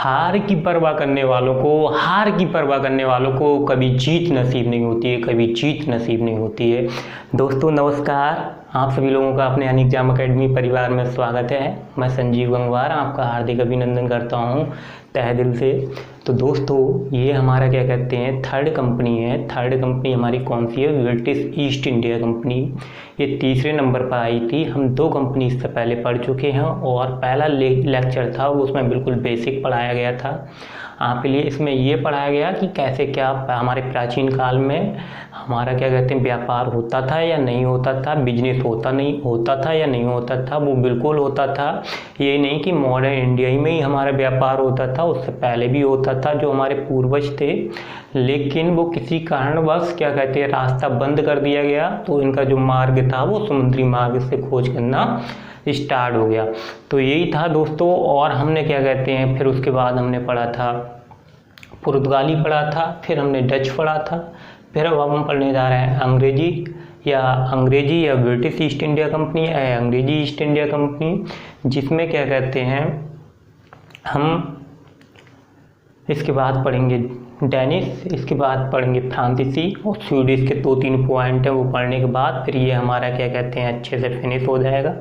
हार की परवाह करने वालों को कभी जीत नसीब नहीं होती है, कभी जीत नसीब नहीं होती है। दोस्तों नमस्कार, आप सभी लोगों का अपने अनएग्जाम अकेडमी परिवार में स्वागत है। मैं संजीव गंगवार आपका हार्दिक अभिनंदन करता हूं तहे दिल से। तो दोस्तों ये हमारा क्या कहते हैं थर्ड कंपनी है। थर्ड कंपनी हमारी कौन सी है? British east India company. ये तीसरे नंबर पर आई थी। हम दो कंपनी इससे पहले पढ़ चुके हैं और पहला लेक्चर था वो उसमें बिल्कुल बेसिक पढ़ाया गया था आपके लिए। इसमें ये पढ़ाया गया कि कैसे क्या हमारे प्राचीन काल में हमारा क्या कहते हैं व्यापार होता था या नहीं होता था, बिजनेस होता था या नहीं होता था। वो बिल्कुल होता था। ये नहीं कि मॉडर्न इंडिया ही में ही हमारा व्यापार होता था, उससे पहले भी होता था जो हमारे पूर्वज थे, लेकिन वो किसी कारणवश क्या कहते हैं रास्ता बंद कर दिया गया। तो इनका जो मार्ग था वो समुद्री मार्ग से खोज करना स्टार्ट हो गया। तो यही था दोस्तों। और हमने क्या कहते हैं फिर उसके बाद हमने पढ़ा था पुर्तगाली पढ़ा था, फिर हमने डच पढ़ा था, फिर अब हम पढ़ने जा रहे हैं अंग्रेजी या ब्रिटिश ईस्ट इंडिया कंपनी या अंग्रेजी ईस्ट इंडिया कंपनी, जिसमें क्या कहते हैं हम इसके बाद पढ़ेंगे डेनिश, इसके बाद पढ़ेंगे फ्रांसीसी और स्वीडिश के 2-3 पॉइंट है वो पढ़ने के बाद फिर ये हमारा क्या कहते हैं अच्छे से फिनिश हो जाएगा।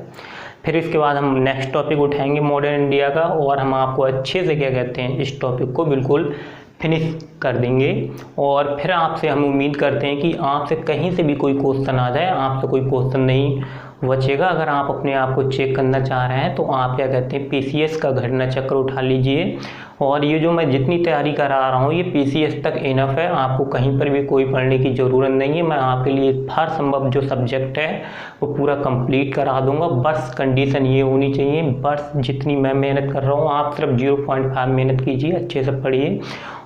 फिर इसके बाद हम नेक्स्ट टॉपिक उठाएंगे मॉडर्न इंडिया का और हम आपको अच्छे से क्या कहते हैं इस टॉपिक को बिल्कुल फिनिश कर देंगे। और फिर आपसे हम उम्मीद करते हैं कि आपसे कहीं से भी कोई क्वेश्चन आ जाए, आपसे कोई क्वेश्चन नहीं बचेगा। अगर आप अपने आप को चेक करना चाह रहे हैं तो आप क्या कहते हैं पीसीएस का घटना चक्र उठा लीजिए। और ये जो मैं जितनी तैयारी करा रहा हूँ ये पीसीएस तक इनफ है, आपको कहीं पर भी कोई पढ़ने की ज़रूरत नहीं है। मैं आपके लिए हर संभव जो सब्जेक्ट है वो पूरा कंप्लीट करा दूंगा। बस कंडीशन ये होनी चाहिए, बस जितनी मैं मेहनत कर रहा हूँ आप सिर्फ 0.5 मेहनत कीजिए, अच्छे से पढ़िए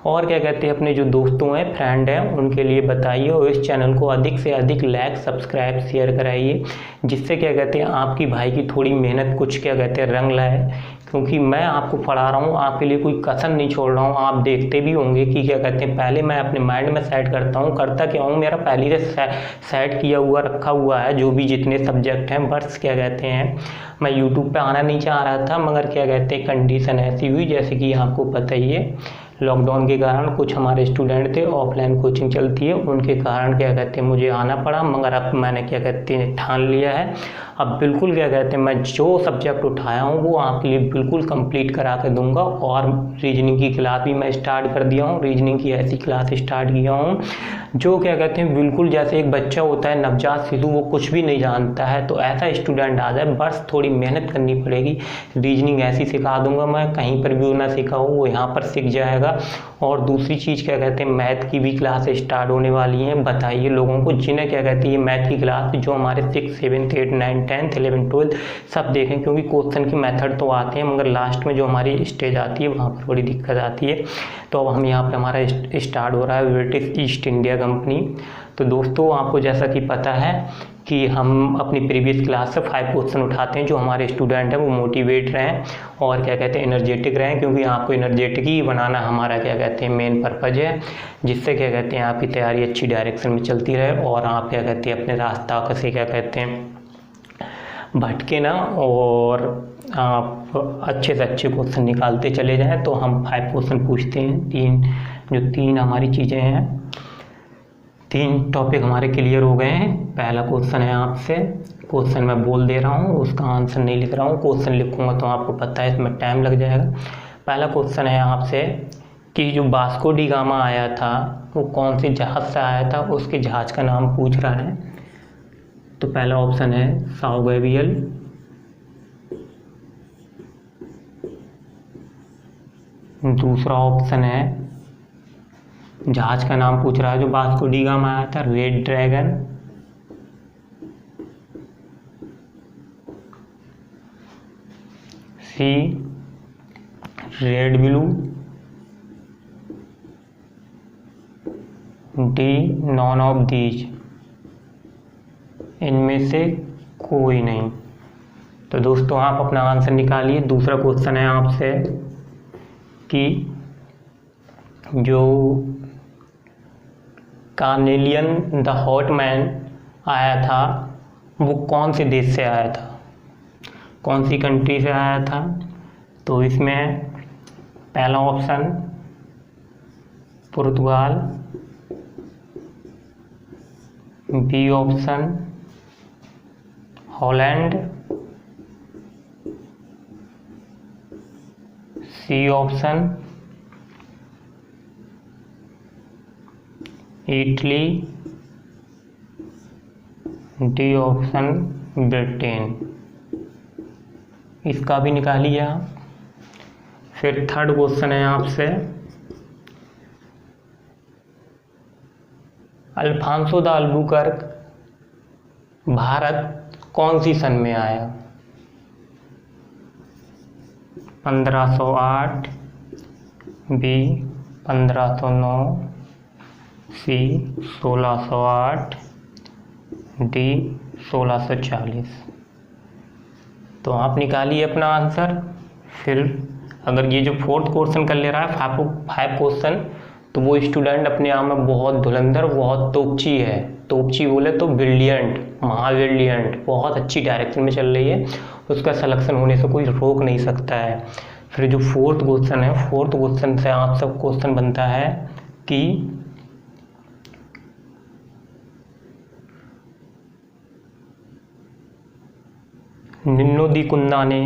और क्या कहते हैं अपने जो दोस्तों हैं फ्रेंड हैं उनके लिए बताइए और इस चैनल को अधिक से अधिक लाइक सब्सक्राइब शेयर कराइए, जिससे क्या कहते हैं आपकी भाई की थोड़ी मेहनत कुछ क्या कहते हैं रंग लाए। क्योंकि मैं आपको पढ़ा रहा हूँ, आपके लिए कोई कसर नहीं छोड़ रहा हूँ। आप देखते भी होंगे कि क्या कहते हैं पहले मैं अपने माइंड में सेट करता हूँ, करता क्या हूँ मेरा पहले से सेट किया हुआ रखा हुआ है जो भी जितने सब्जेक्ट हैं। बस क्या कहते हैं मैं यूट्यूब पे आना नहीं चाह रहा था, मगर क्या कहते हैं कंडीशन ऐसी हुई जैसे कि आपको पता ही है लॉकडाउन के कारण कुछ हमारे स्टूडेंट थे, ऑफलाइन कोचिंग चलती है, उनके कारण क्या कहते हैं मुझे आना पड़ा। मगर अब मैंने क्या कहते हैं ठान लिया है, अब बिल्कुल क्या कहते हैं मैं जो सब्जेक्ट उठाया हूँ वो आपके लिए बिल्कुल कंप्लीट करा के दूंगा। और रीजनिंग की क्लास भी मैं स्टार्ट कर दिया हूँ, रीजनिंग की ऐसी क्लास स्टार्ट किया हूँ जो क्या कहते हैं बिल्कुल जैसे एक बच्चा होता है नवजात शिशु, वो कुछ भी नहीं जानता है तो ऐसा स्टूडेंट आ जाए, बस थोड़ी मेहनत करनी पड़ेगी। रीजनिंग ऐसी सिखा दूंगा मैं, कहीं पर भी ना सीखा हो वो यहाँ पर सीख जाएगा। और दूसरी चीज़ क्या कहते हैं मैथ की भी क्लास स्टार्ट होने वाली है। बताइए लोगों को जिन्हें क्या कहती है मैथ की क्लास जो हमारे 6, 7, 8, 9, 10, 11, 12 सब देखें, क्योंकि क्वेश्चन की मेथड तो आते हैं मगर लास्ट में जो हमारी स्टेज आती है वहाँ पर बड़ी दिक्कत आती है। तो अब हम यहाँ पर हमारा स्टार्ट हो रहा है ब्रिटिश ईस्ट इंडिया कंपनी। तो दोस्तों आपको जैसा कि पता है कि हम अपनी प्रीवियस क्लास से 5 क्वेश्चन उठाते हैं जो हमारे स्टूडेंट हैं वो मोटिवेट रहें और क्या कहते हैं एनर्जेटिक रहें, क्योंकि आपको एनर्जेटिक ही बनाना हमारा क्या कहते हैं मेन पर्पज़ है, जिससे क्या कहते हैं आपकी तैयारी अच्छी डायरेक्शन में चलती रहे और आप क्या कहते हैं अपने रास्ता से क्या कहते हैं भटके ना और आप अच्छे से अच्छे क्वेश्चन निकालते चले जाएँ। तो हम 5 क्वेश्चन पूछते हैं। तीन हमारी चीज़ें हैं, 3 टॉपिक हमारे क्लियर हो गए हैं। पहला क्वेश्चन है आपसे, क्वेश्चन मैं बोल दे रहा हूँ, उसका आंसर नहीं लिख रहा हूँ, क्वेश्चन लिखूँगा तो आपको पता है इसमें टाइम लग जाएगा। पहला क्वेश्चन है आपसे कि जो वास्को डी गामा आया था वो कौन सी जहाज़ से आया था, उसके जहाज़ का नाम पूछ रहा है। तो पहला ऑप्शन है साओ गैब्रियल, दूसरा ऑप्शन है जहाज का नाम पूछ रहा है जो वास्को डी गामा आया था red dragon, C red blue, D none of these, इनमें से कोई नहीं। तो दोस्तों आप अपना आंसर निकालिए। दूसरा क्वेश्चन है आपसे कि जो कार्नेलियन द हॉट मैन आया था वो कौन से देश से आया था, कौन सी कंट्री से आया था। तो इसमें पहला ऑप्शन पुर्तगाल, B option Holland, C option Italy, D option Britain. इसका भी निकालिए आप। फिर थर्ड क्वेश्चन है आपसे, अल्फांसो द अल्बुकर्क भारत कौन सी सन में आया? 1508, बी 1509, सी 1608, डी 1640। तो आप निकालिए अपना आंसर। फिर अगर ये जो फोर्थ क्वेश्चन कर ले रहा है 5 क्वेश्चन, तो वो स्टूडेंट अपने आप में बहुत धुरंधर, बहुत तोपची है। तोपची बोले तो ब्रिलियंट, महाब्रिलियंट, बहुत अच्छी डायरेक्शन में चल रही है, उसका सिलेक्शन होने से कोई रोक नहीं सकता है। फिर जो फोर्थ क्वेश्चन है, फोर्थ क्वेश्चन से आप सब क्वेश्चन बनता है कि निन्नो दी कुन्ना ने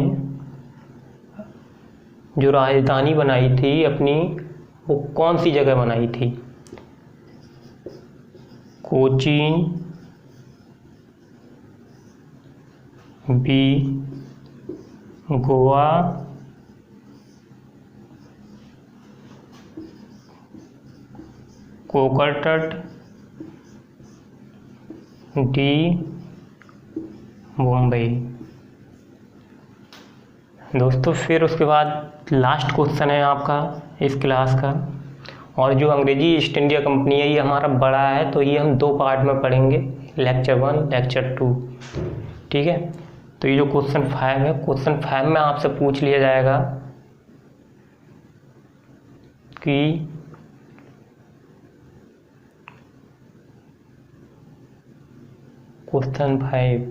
जो राजधानी बनाई थी अपनी, वो कौन सी जगह बनाई थी? कोचीन, बी गोवा, कोकरतट, डी मुंबई। दोस्तों फिर उसके बाद लास्ट क्वेश्चन है आपका इस क्लास का, और जो अंग्रेजी ईस्ट इंडिया कंपनी है ये हमारा बड़ा है, तो ये हम 2 पार्ट में पढ़ेंगे, लेक्चर 1, लेक्चर 2। ठीक है, तो ये जो क्वेश्चन 5 है, क्वेश्चन 5 में आपसे पूछ लिया जाएगा कि क्वेश्चन 5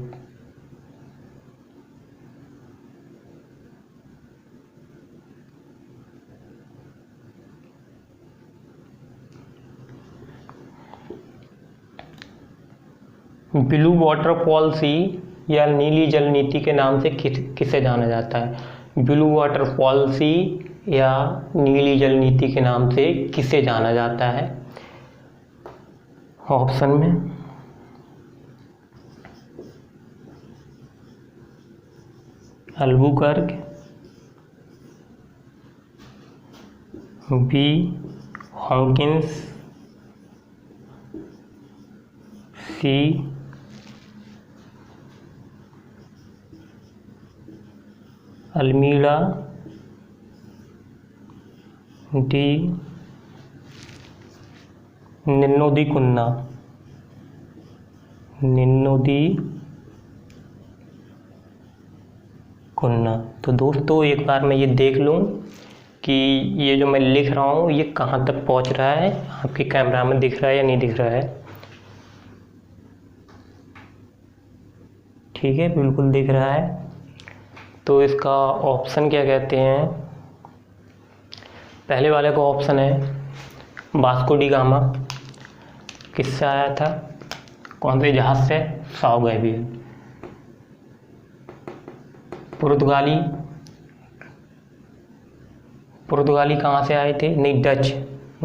ब्लू वाटर पॉलिसी या नीली जल नीति के नाम से किसे जाना जाता है? ब्लू वाटर पॉलिसी या नीली जल नीति के नाम से किसे जाना जाता है? ऑप्शन में अल्बुकर्क, बी हॉकिंस, सी अल्मीड़ा, डी निन्नो दी कुन्ना। निन्नो दी कुन्ना। तो दोस्तों एक बार मैं ये देख लूँ कि ये जो मैं लिख रहा हूँ ये कहाँ तक पहुँच रहा है, आपके कैमरा में दिख रहा है या नहीं दिख रहा है? ठीक है, बिल्कुल दिख रहा है। तो इसका ऑप्शन क्या कहते हैं? पहले वाले का ऑप्शन है वास्को डी गामा। किससे आया था? कौन से जहाज से? Sao Gabriel. पुर्तगाली, पुर्तगाली कहाँ से आए थे? नहीं, डच।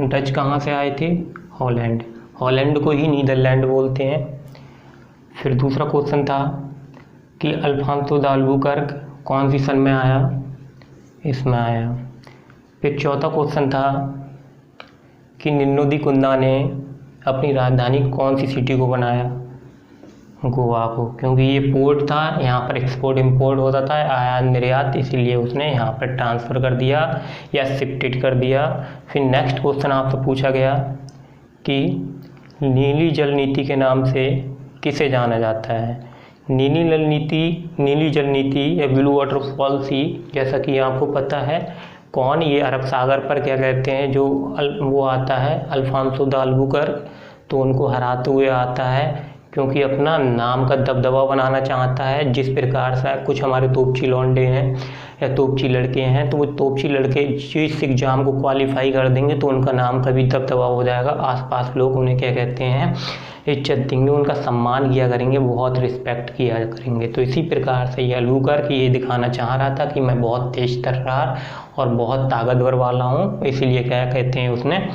डच कहाँ से आए थे? हॉलैंड। हॉलैंड को ही नीदरलैंड बोलते हैं। फिर दूसरा क्वेश्चन था कि अल्फांसो द अल्बुकर्क कौन सी सन में आया? इसमें आया। फिर चौथा क्वेश्चन था कि निन्नो दी कुन्ना ने अपनी राजधानी कौन सी सिटी को बनाया? गोवा को, क्योंकि ये पोर्ट था, यहाँ पर एक्सपोर्ट इंपोर्ट होता था, आयात निर्यात, इसीलिए उसने यहाँ पर ट्रांसफ़र कर दिया या शिफ्टेड कर दिया। फिर नेक्स्ट क्वेश्चन आपसे पूछा गया कि नीली जल नीति के नाम से किसे जाना जाता है? नीली जल नीति या ब्लू वाटर पॉलिसी, जैसा कि आपको पता है कौन, ये अरब सागर पर क्या कहते हैं, जो वो आता है अल्फांसो द अल्बुकर्क, तो उनको हराते हुए आता है क्योंकि अपना नाम का दबदबा बनाना चाहता है। जिस प्रकार से कुछ हमारे तोपची लौंडे हैं या तोपची लड़के हैं, तो वो तोपची लड़के जिस एग्ज़ाम को क्वालिफाई कर देंगे तो उनका नाम का भी दबदबा हो जाएगा। आसपास लोग उन्हें क्या कहते हैं, इज्जत देंगे, उनका सम्मान किया करेंगे, बहुत रिस्पेक्ट किया करेंगे। तो इसी प्रकार से ये अलूकर कि ये दिखाना चाह रहा था कि मैं बहुत तेज तर्रार और बहुत ताकतवर वाला हूँ, इसीलिए क्या कहते हैं उसने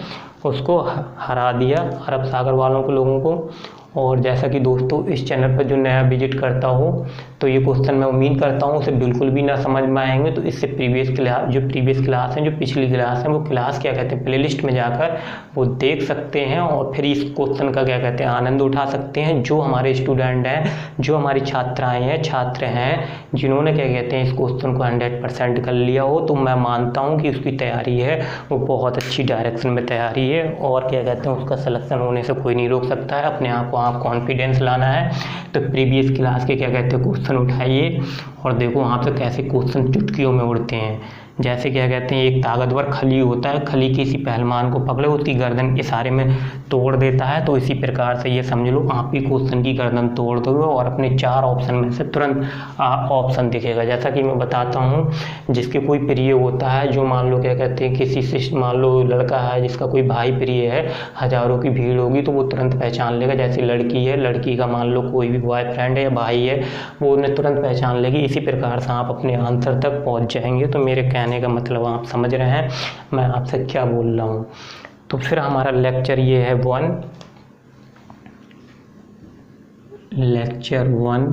उसको हरा दिया अरब सागर वालों को, लोगों को। और जैसा कि दोस्तों इस चैनल पर जो नया विजिट करता हो तो ये क्वेश्चन मैं उम्मीद करता हूँ उसे बिल्कुल भी ना समझ में आएंगे, तो इससे प्रीवियस क्लास हैं, जो पिछली क्लास हैं, वो क्लास क्या कहते हैं प्लेलिस्ट में जाकर वो देख सकते हैं और फिर इस क्वेश्चन का क्या कहते हैं आनंद उठा सकते हैं। जो हमारे स्टूडेंट हैं, जो हमारी छात्राएँ हैं, छात्र हैं, जिन्होंने क्या कहते हैं इस क्वेश्चन को 100% कर लिया हो, तो मैं मानता हूँ कि उसकी तैयारी है वो बहुत अच्छी डायरेक्शन में तैयारी है और क्या कहते हैं उसका सिलेक्शन होने से कोई नहीं रोक सकता है। अपने आप को आप कॉन्फिडेंस लाना है तो प्रीवियस क्लास के क्या कहते हैं क्वेश्चन उठाइए और देखो वहाँ पे कैसे क्वेश्चन चुटकियों में उड़ते हैं। जैसे क्या कहते हैं एक ताकतवर खली होता है, खली किसी पहलवान को पकड़े उसकी गर्दन इशारे में तोड़ देता है, तो इसी प्रकार से ये समझ लो आप ही क्वेश्चन की गर्दन तोड़ दोगे और अपने 4 ऑप्शन में से तुरंत ऑप्शन दिखेगा। जैसा कि मैं बताता हूँ, जिसके कोई प्रिय होता है, जो मान लो क्या कहते हैं किसी से मान लो लड़का है जिसका कोई भाई प्रिय है, हज़ारों की भीड़ होगी तो वो तुरंत पहचान लेगा। जैसे लड़की है, लड़की का मान लो कोई भी बॉयफ्रेंड है या भाई है, वो उन्हें तुरंत पहचान लेगी। इसी प्रकार से आप अपने आंसर तक पहुँच जाएंगे। तो मेरे कहने का मतलब आप समझ रहे हैं मैं आपसे क्या बोल रहा हूँ। तो फिर हमारा लेक्चर ये है लेक्चर 1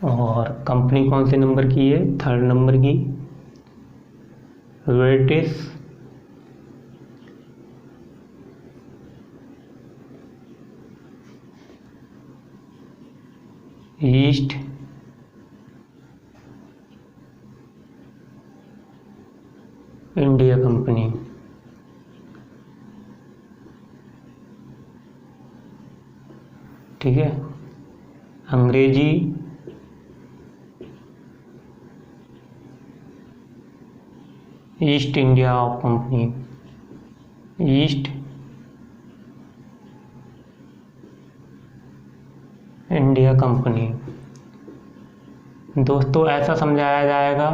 और कंपनी कौन से नंबर की है, 3rd नंबर की। British east India company. ठीक है, अंग्रेजी east India company, east India company. दोस्तों ऐसा समझाया जाएगा,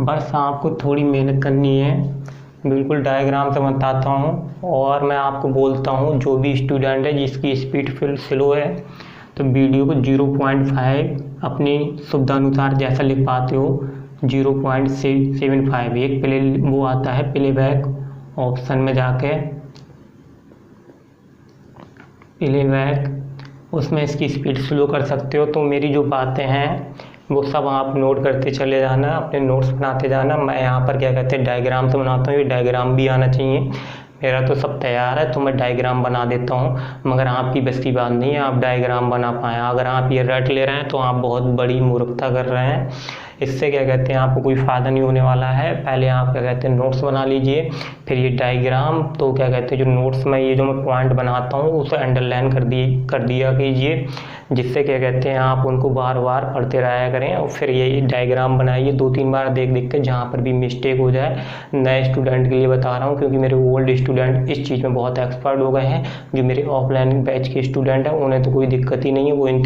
बस आपको थोड़ी मेहनत करनी है। बिल्कुल डायग्राम से बताता हूँ और मैं आपको बोलता हूँ जो भी स्टूडेंट है जिसकी स्पीड फिर स्लो है तो वीडियो को 0.5 अपनी सुविधानुसार जैसा लिख पाते हो 0.75। एक प्ले वो आता है प्लेबैक ऑप्शन में जाके प्लेबैक, उसमें इसकी स्पीड स्लो कर सकते हो। तो मेरी जो बातें हैं वो सब आप नोट करते चले जाना, अपने नोट्स बनाते जाना। मैं यहाँ पर क्या कहते हैं डायग्राम तो बनाता हूँ, ये डायग्राम भी आना चाहिए। मेरा तो सब तैयार है तो मैं डायग्राम बना देता हूँ, मगर आपकी बस की बात नहीं है आप डायग्राम बना पाएँ। अगर आप ये रट ले रहे हैं तो आप बहुत बड़ी मूर्खता कर रहे हैं। इससे क्या कहते हैं आपको कोई फ़ायदा नहीं होने वाला है। पहले आप क्या कहते हैं नोट्स बना लीजिए, फिर ये डायग्राम। तो क्या कहते हैं जो नोट्स में ये जो मैं पॉइंट बनाता हूँ उसे अंडरलाइन कर दिया कीजिए, जिससे क्या कहते हैं आप उनको बार बार पढ़ते रहा करें और फिर ये डायग्राम बनाइए 2-3 बार देख कर। जहाँ पर भी मिस्टेक हो जाए, नए स्टूडेंट के लिए बता रहा हूँ क्योंकि मेरे ओल्ड स्टूडेंट इस चीज़ में बहुत एक्सपर्ट हो गए हैं। जो मेरे ऑफलाइन बैच के स्टूडेंट हैं उन्हें तो कोई दिक्कत ही नहीं है, वो इन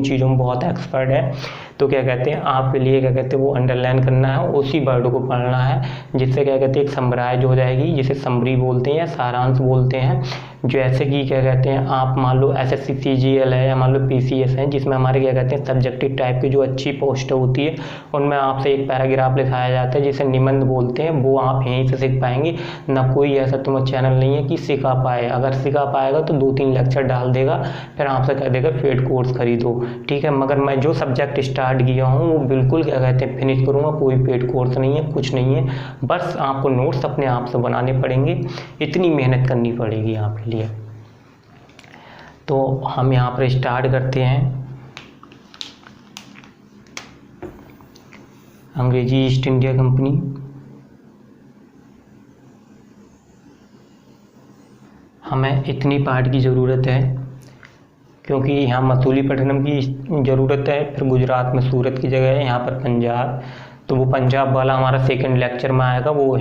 चीज़ों में बहुत एक्सपर्ट है। तो क्या कहते हैं आपके लिए क्या कहते हैं वो अंडरलाइन करना है, उसी वर्ड को पढ़ना है, जिससे क्या कहते हैं एक समराइज हो जाएगी, जिसे समरी बोलते हैं या सारांश बोलते हैं। जैसे कि क्या कहते हैं आप मान लो SSC CGL है या मान लो PCS है, जिसमें हमारे क्या कहते हैं सब्जेक्टिव टाइप की जो अच्छी पोस्ट होती है उनमें आपसे एक पैराग्राफ लिखाया जाता है जिसे निबंध बोलते हैं। वो आप यहीं से सीख पाएंगे, ना कोई ऐसा तुम्हें चैनल नहीं है कि सिखा पाए। अगर सिखा पाएगा तो 2-3 लेक्चर डाल देगा, फिर आपसे कह देगा पेड कोर्स खरीदो, ठीक है। मगर मैं जो सब्जेक्ट स्टार्ट किया हूँ वो बिल्कुल क्या कहते हैं फिनिश करूँगा, कोई पेड कोर्स नहीं है, कुछ नहीं है। बस आपको नोट्स अपने आप से बनाने पड़ेंगे, इतनी मेहनत करनी पड़ेगी आपके लिए। तो हम यहाँ पर स्टार्ट करते हैं। अंग्रेजी ईस्ट इंडिया कंपनी, हमें इतनी पार्ट की ज़रूरत है क्योंकि यहाँ मसूलीपट्टनम की ज़रूरत है, फिर गुजरात में सूरत की जगह है, यहाँ पर पंजाब। तो वो पंजाब वाला हमारा सेकंड लेक्चर में आएगा, वो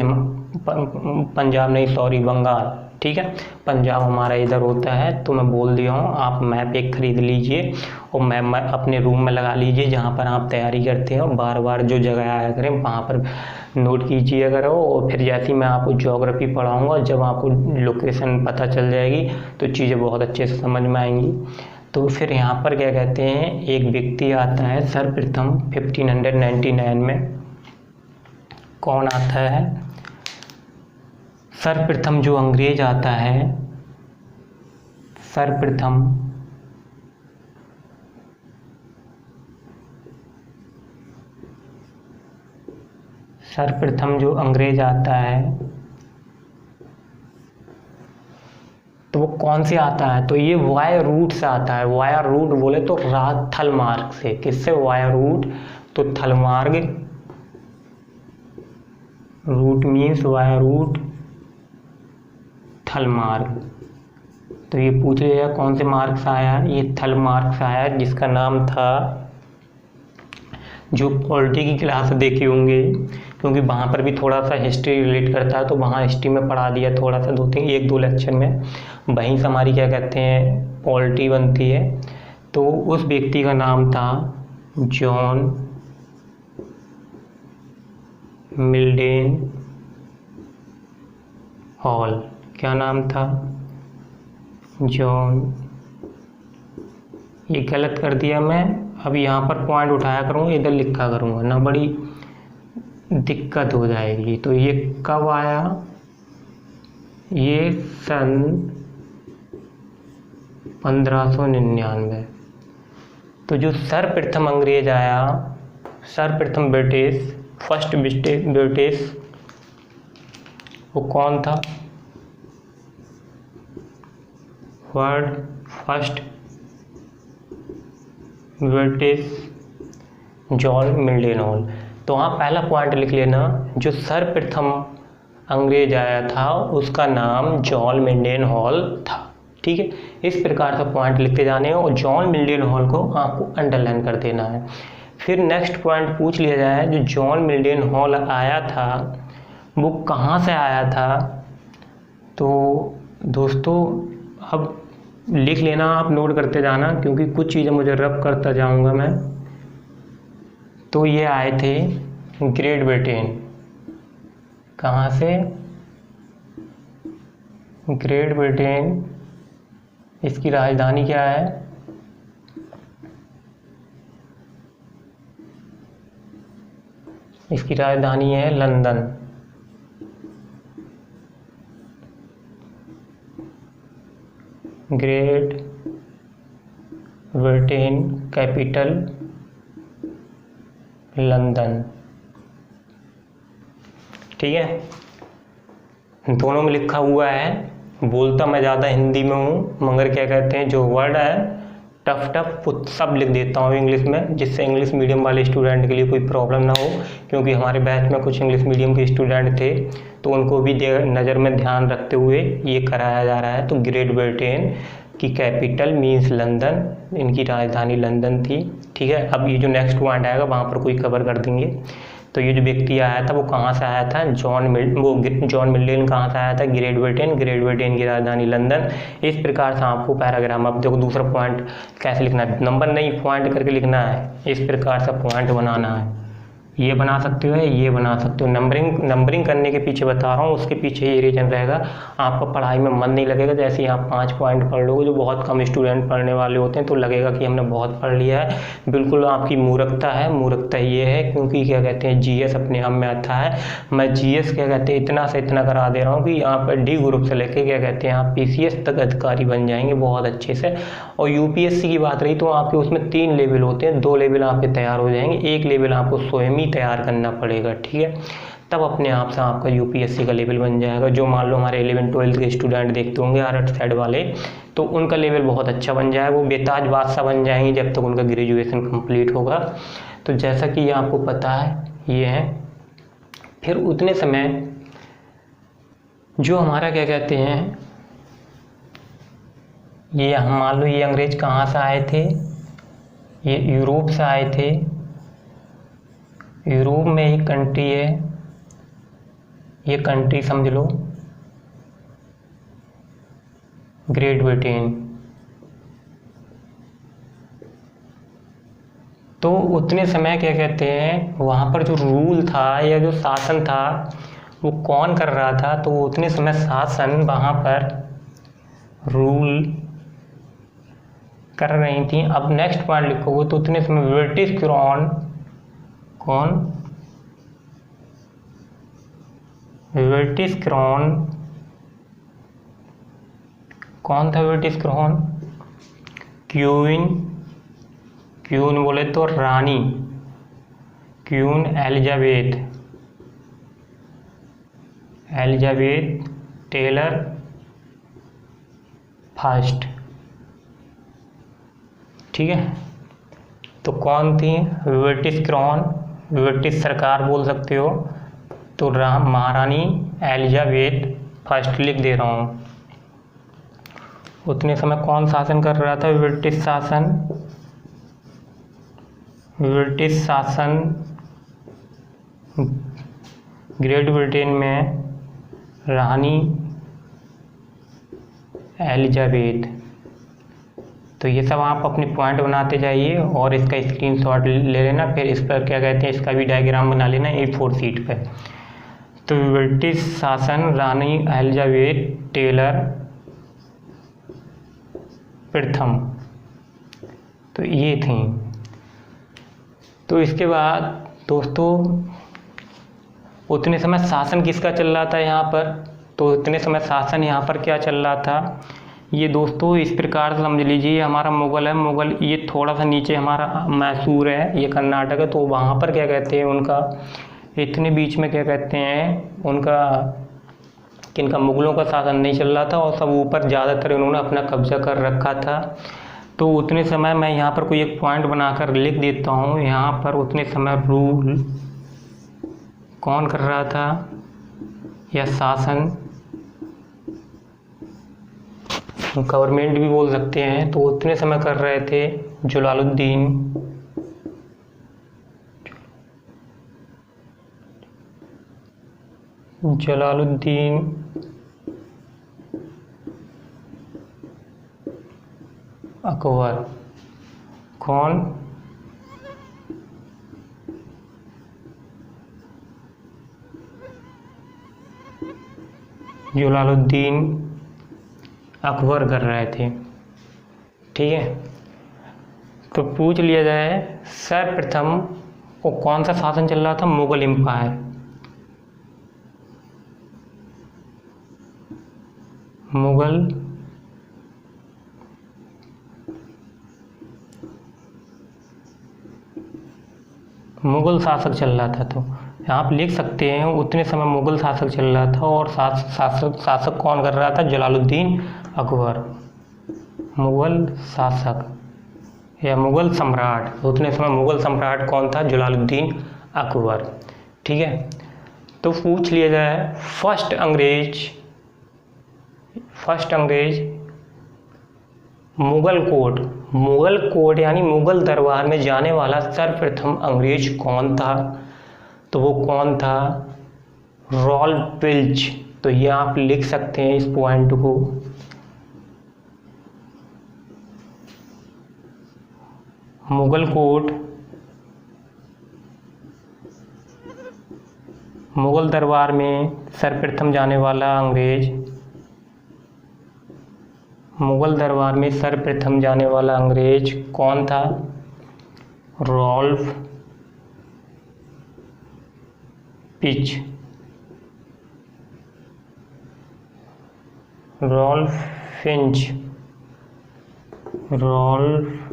पंजाब नहीं, सॉरी, बंगाल, ठीक है। पंजाब हमारा इधर होता है, तो मैं बोल दिया हूँ। आप मैप एक ख़रीद लीजिए और मैप अपने रूम में लगा लीजिए जहाँ पर आप तैयारी करते हो। बार बार जो जगह आया करें वहाँ पर नोट कीजिए करो, और फिर जैसे ही मैं आपको ज्योग्राफी पढ़ाऊँगा, जब आपको लोकेशन पता चल जाएगी तो चीज़ें बहुत अच्छे से समझ में आएंगी। तो फिर यहाँ पर क्या कहते हैं, एक व्यक्ति आता है सर्वप्रथम 1599 में। कौन आता है? सर्वप्रथम जो अंग्रेज आता है, सर्वप्रथम जो अंग्रेज आता है तो वो कौन से आता है? तो ये वाया रूट से आता है। वाया रूट बोले तो थल मार्ग से। किससे? वाया रूट, तो थल मार्ग, रूट मीन्स वाया रूट, थल मार्ग। तो ये पूछ लिया कौन से मार्ग से आया? ये थल मार्ग से आया, जिसका नाम था, जो पॉलिटी की क्लास देखे होंगे, क्योंकि वहाँ पर भी थोड़ा सा हिस्ट्री रिलेट करता है, तो वहाँ हिस्ट्री में पढ़ा दिया थोड़ा सा, 1-2 लेक्चर में। वहीं से हमारी क्या कहते हैं, पॉलिटी बनती है। तो उस व्यक्ति का नाम था जॉन मिल्डेन हॉल। क्या नाम था? जॉन। ये गलत कर दिया मैं, अब यहाँ पर पॉइंट उठाया करूँगा, इधर लिखा करूँगा ना, बड़ी दिक्कत हो जाएगी। तो ये कब आया? ये सन 1599। तो जो सर्वप्रथम अंग्रेज आया, सर्वप्रथम ब्रिटिश, फर्स्ट ब्रिटिश, वो कौन था? First British John Mildenhall. तो वहाँ पहला पॉइंट लिख लेना, जो सर्वप्रथम अंग्रेज आया था उसका नाम जॉन मिल्डेन हॉल था, ठीक है। इस प्रकार से पॉइंट लिखते जाने हैं, और जॉन मिल्डेन हॉल को आपको अंडरलाइन कर देना है। फिर नेक्स्ट पॉइंट पूछ लिया जाए, जो जॉन मिल्डेन हॉल आया था वो कहाँ से आया था? तो दोस्तों अब लिख लेना, आप नोट करते जाना, क्योंकि कुछ चीज़ें मुझे रब करता जाऊंगा मैं। तो ये आए थे ग्रेट ब्रिटेन। कहाँ से? Great Britain. इसकी राजधानी क्या है? इसकी राजधानी है London. Great Britain capital London, ठीक है। दोनों में लिखा हुआ है। बोलता मैं ज़्यादा हिंदी में हूँ, मगर क्या कहते हैं, जो वर्ड है टफ सब लिख देता हूँ इंग्लिश में, जिससे इंग्लिश मीडियम वाले स्टूडेंट के लिए कोई प्रॉब्लम ना हो, क्योंकि हमारे बैच में कुछ इंग्लिश मीडियम के स्टूडेंट थे, तो उनको भी नज़र में ध्यान रखते हुए ये कराया जा रहा है। तो ग्रेट ब्रिटेन की कैपिटल मीन्स लंदन, इनकी राजधानी लंदन थी, ठीक है। अब ये जो नेक्स्ट पॉइंट आएगा वहाँ पर कोई कवर कर देंगे। तो ये जो व्यक्ति आया था वो कहाँ से आया था? जॉन मिल्डेन कहाँ से आया था? ग्रेट ब्रिटेन की राजधानी लंदन। इस प्रकार से आपको पैराग्राफ, अब देखो दूसरा पॉइंट कैसे लिखना है, नंबर नहीं पॉइंट करके लिखना है, इस प्रकार से पॉइंट बनाना है। ये बना सकते हो, ये बना सकते हो। नंबरिंग करने के पीछे बता रहा हूँ, उसके पीछे ये रीजन रहेगा, आपका पढ़ाई में मन नहीं लगेगा। जैसे ही आप 5 पॉइंट पढ़ लोगे, जो बहुत कम स्टूडेंट पढ़ने वाले होते हैं, तो लगेगा कि हमने बहुत पढ़ लिया है। बिल्कुल आपकी मूर्खता है। मूर्खता ये है क्योंकि क्या कहते हैं, जीएस अपने आप में आता है। मैं जीएस क्या कहते हैं इतना से इतना करा दे रहा हूँ कि यहाँ पर डी ग्रुप से लेके क्या कहते हैं आप पीसीएस तक अधिकारी बन जाएंगे बहुत अच्छे से। और यूपीएससी की बात रही तो आपके उसमें 3 लेवल होते हैं, 2 लेवल आपके तैयार हो जाएंगे, 1 लेवल आपको स्वयं ही तैयार करना पड़ेगा, ठीक है। तब अपने आप से आपका यूपीएससी का लेवल बन जाएगा। जो मान लो हमारे 11-12 के स्टूडेंट देखते होंगे आर्ट साइड वाले, तो उनका लेवल बहुत अच्छा बन जाएगा, वो बेताज बादशाह बन जाएंगे जब तक उनका ग्रेजुएशन कंप्लीट होगा। तो जैसा कि ये आपको पता है, ये है। फिर उतने समय जो हमारा क्या कहते हैं, ये हम मान लो ये अंग्रेज कहाँ से आए थे? ये यूरोप से आए थे। यूरोप में एक कंट्री है ये कंट्री समझ लो ग्रेट ब्रिटेन। तो उतने समय क्या कहते हैं वहाँ पर जो रूल था या जो शासन था वो कौन कर रहा था, तो उतने समय शासन वहाँ पर रूल कर रही थी। अब नेक्स्ट पॉइंट लिखोगे तो उतने समय ब्रिटिश क्राउन, कौन, ब्रिटिश क्राउन, कौन था ब्रिटिश क्राउन? क्वीन, क्वीन बोले तो रानी, queen Elizabeth, Elizabeth Taylor first. ठीक है, तो कौन थी? ब्रिटिश क्राउन, ब्रिटिश सरकार बोल सकते हो, तो महारानी एलिजाबेथ फर्स्ट लिख दे रहा हूँ। उतने समय कौन शासन कर रहा था? ब्रिटिश शासन, ब्रिटिश शासन ग्रेट ब्रिटेन में रानी एलिजाबेथ। तो ये सब आप अपने पॉइंट बनाते जाइए और इसका स्क्रीनशॉट ले लेना, फिर इस पर क्या कहते हैं इसका भी डायग्राम बना लेना A4 शीट पे। तो ब्रिटिश शासन रानी एलिजाबेथ टेलर प्रथम, तो ये थी। तो इसके बाद दोस्तों उतने समय शासन किसका चल रहा था यहाँ पर? तो उतने समय शासन यहाँ पर क्या चल रहा था ये दोस्तों इस प्रकार से समझ लीजिए। हमारा मुगल है, मुगल ये थोड़ा सा नीचे हमारा मैसूर है, ये कर्नाटक है। तो वहाँ पर क्या कहते हैं उनका इतने बीच में क्या कहते हैं उनका किनका, मुगलों का शासन नहीं चल रहा था और सब ऊपर ज़्यादातर उन्होंने अपना कब्जा कर रखा था। तो उतने समय मैं यहाँ पर कोई एक पॉइंट बनाकर लिख देता हूँ। यहाँ पर उतने समय रूल कौन कर रहा था या शासन, गवर्नमेंट भी बोल सकते हैं, तो उतने समय कर रहे थे जलालुद्दीन, जलालुद्दीन अकबर। कौन? जलालुद्दीन अकबर कर रहे थे। ठीक है, तो पूछ लिया जाए सर्वप्रथम वो कौन सा शासन चल रहा था? मुगल एम्पायर, मुगल शासक चल रहा था। तो आप लिख सकते हैं उतने समय मुगल शासक चल रहा था और शासक कौन कर रहा था? जलालुद्दीन अकबर, मुगल शासक या मुगल सम्राट। उतने समय मुगल सम्राट कौन था? जलालुद्दीन अकबर। ठीक है, तो पूछ लिया जाए फर्स्ट अंग्रेज मुगल कोर्ट यानी मुगल दरबार में जाने वाला सर्वप्रथम अंग्रेज कौन था? तो वो कौन था? रॉल्फ पिल्च। तो ये आप लिख सकते हैं इस पॉइंट को। मुगल कोर्ट, मुगल दरबार में सर्वप्रथम जाने वाला अंग्रेज, मुगल दरबार में सर्वप्रथम जाने वाला अंग्रेज कौन था? Ralph Fitch, Ralph Fitch, Ralph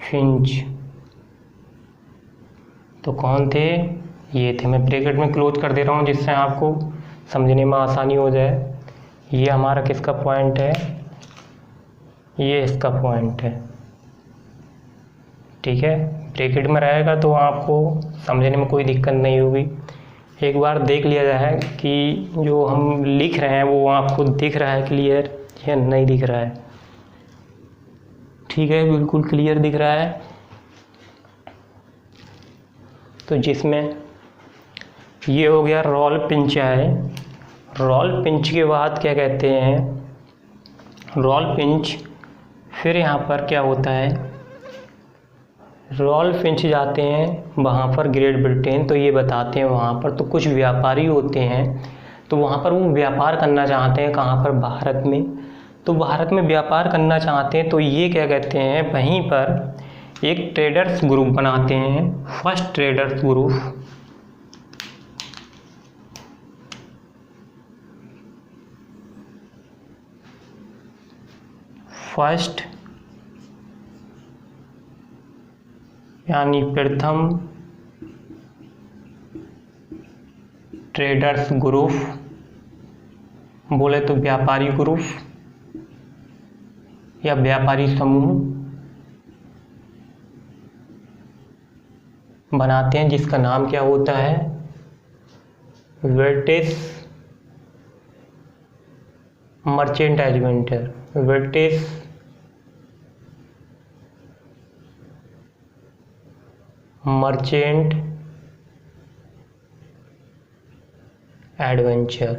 Fitch. तो कौन थे? ये थे। मैं ब्रैकेट में क्लोज कर दे रहा हूँ जिससे आपको समझने में आसानी हो जाए। ये हमारा किसका पॉइंट है? ये इसका पॉइंट है। ठीक है, ब्रैकेट में रहेगा तो आपको समझने में कोई दिक्कत नहीं होगी। एक बार देख लिया जाए कि जो हम लिख रहे हैं वो आपको दिख रहा है क्लियर या नहीं दिख रहा है। ठीक है, बिल्कुल क्लियर दिख रहा है। तो जिसमें ये हो गया रॉल पिंच है। रॉल पिंच के बाद क्या कहते हैं, रॉल पिंच, फिर यहाँ पर क्या होता है, रॉल पिंच जाते हैं वहाँ पर ग्रेट ब्रिटेन, तो ये बताते हैं वहाँ पर तो कुछ व्यापारी होते हैं, तो वहाँ पर वो व्यापार करना चाहते हैं, कहाँ पर, भारत में। तो भारत में व्यापार करना चाहते हैं, तो ये क्या कहते हैं, वहीं पर एक ट्रेडर्स ग्रुप बनाते हैं, फर्स्ट ट्रेडर्स ग्रुप। फर्स्ट यानी प्रथम ट्रेडर्स ग्रुप, बोले तो व्यापारी ग्रुप या व्यापारी समूह बनाते हैं, जिसका नाम क्या होता है, British merchant adventure, British merchant adventure.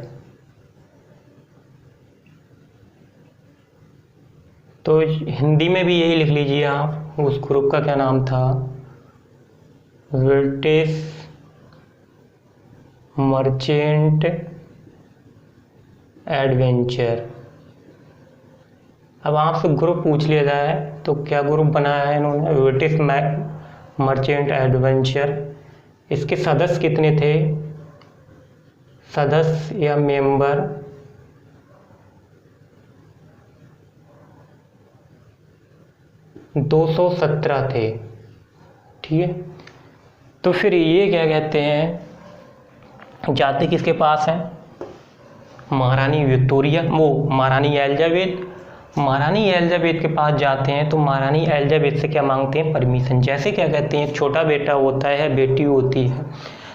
तो हिंदी में भी यही लिख लीजिए आप, उस ग्रुप का क्या नाम था, ब्रिटिश मर्चेंट एडवेंचर। अब आपसे ग्रुप पूछ लिया जाए तो क्या ग्रुप बनाया है इन्होंने, ब्रिटिश मर्चेंट एडवेंचर। इसके सदस्य कितने थे, सदस्य या मेंबर 217 थे, ठीक है। तो फिर ये क्या कहते हैं, जाते किसके पास है, महारानी विक्टोरिया, वो महारानी एलिजाबेथ, महारानी एलिजाबेथ के पास जाते हैं। तो महारानी एलिजाबेथ से क्या मांगते हैं, परमिशन। जैसे क्या कहते हैं, छोटा बेटा होता है, बेटी होती है,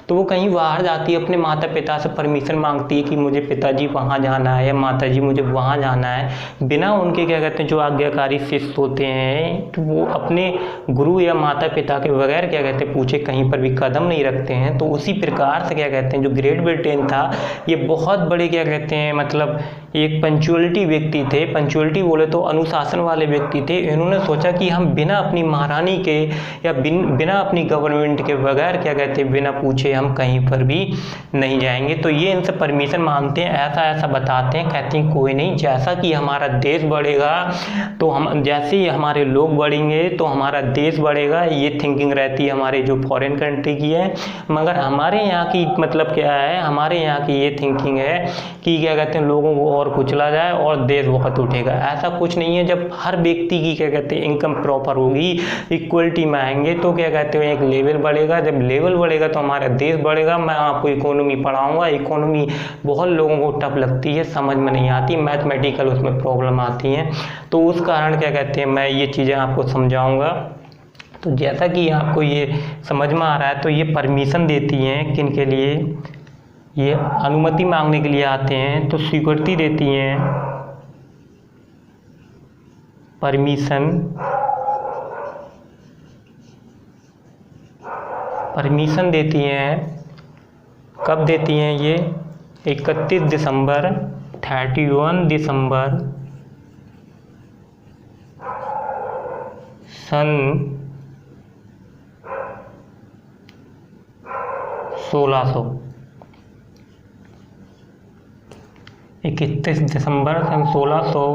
तो वो कहीं बाहर जाती है, अपने माता पिता से परमिशन मांगती है कि मुझे पिताजी वहाँ जाना है या माताजी मुझे वहाँ जाना है। बिना उनके क्या कहते हैं, जो आज्ञाकारी शिष्य होते हैं, तो वो अपने गुरु या माता पिता के बगैर क्या कहते हैं, पूछे कहीं पर भी कदम नहीं रखते हैं। तो उसी प्रकार से क्या कहते हैं, जो ग्रेट ब्रिटेन था, ये बहुत बड़े क्या कहते हैं, मतलब एक पंचुअलिटी व्यक्ति थे। पंचुअलिटी बोले तो अनुशासन वाले व्यक्ति थे। इन्होंने सोचा कि हम बिना अपनी महारानी के या बिना अपनी गवर्नमेंट के बगैर क्या कहते हैं, बिना पूछे हम कहीं पर भी नहीं जाएंगे। तो ये इनसे परमिशन मांगते हैं, ऐसा ऐसा बताते हैं, कहते हैं कोई नहीं, जैसा कि हमारा देश बढ़ेगा तो हम, जैसे ही हमारे लोग बढ़ेंगे तो हमारा देश बढ़ेगा, ये थिंकिंग रहती है हमारे जो फॉरेन कंट्री की है। मगर हमारे यहाँ की मतलब क्या है, हमारे यहाँ की ये थिंकिंग है कि क्या कहते हैं, लोगों को और कुचला जाए और देश बहुत उठेगा। ऐसा कुछ नहीं है। जब हर व्यक्ति की क्या कहते हैं इनकम प्रॉपर होगी, इक्वलिटी में आएंगे, तो क्या कहते हैं एक लेवल बढ़ेगा। जब लेवल बढ़ेगा तो हमारा देश बढ़ेगा। मैं आपको इकोनॉमी पढ़ाऊंगा। इकोनॉमी बहुत लोगों को टफ लगती है, समझ में नहीं आती, मैथमेटिकल उसमें प्रॉब्लम आती हैं, तो उस कारण क्या कहते हैं मैं ये चीज़ें आपको समझाऊंगा। तो जैसा कि आपको ये समझ में आ रहा है, तो ये परमिशन देती हैं किन के लिए, ये अनुमति मांगने के लिए आते हैं, तो स्वीकृति देती हैं, परमिशन देती हैं। कब देती हैं ये, 31 दिसंबर 31 दिसंबर सन 1600, 31 दिसंबर सन 1600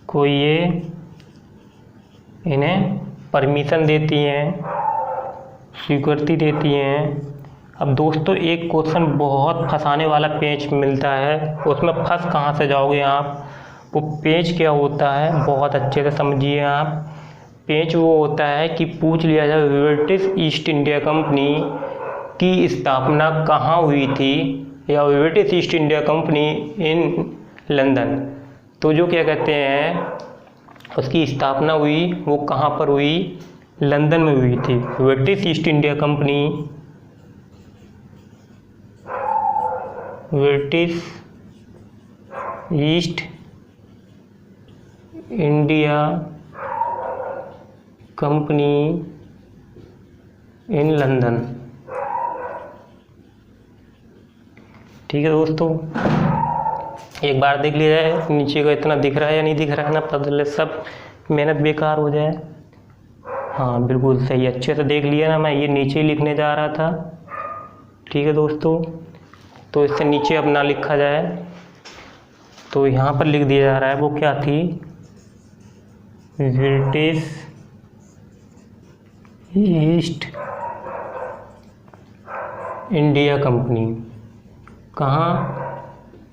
को ये इन्हें परमिशन देती हैं, स्वीकृति देती हैं। अब दोस्तों एक क्वेश्चन बहुत फंसाने वाला पेज मिलता है, उसमें फंस कहाँ से जाओगे आप, वो पेज क्या होता है बहुत अच्छे से समझिए आप। पेज वो होता है कि पूछ लिया जाए ब्रिटिश ईस्ट इंडिया कंपनी की स्थापना कहाँ हुई थी, या British east India company in London. तो जो क्या कहते हैं उसकी स्थापना हुई वो कहाँ पर हुई, लंदन में हुई थी। British east India company, British east India company in London. ठीक है दोस्तों, एक बार देख लिया जाए नीचे का इतना दिख रहा है या नहीं दिख रहा है ना, पता चले सब मेहनत बेकार हो जाए। हाँ बिल्कुल सही, अच्छे से देख लिया ना, मैं ये नीचे ही लिखने जा रहा था। ठीक है दोस्तों, तो इससे नीचे अब ना लिखा जाए, तो यहाँ पर लिख दिया जा रहा है वो क्या थी, ब्रिटिश ईस्ट इंडिया कंपनी कहाँ,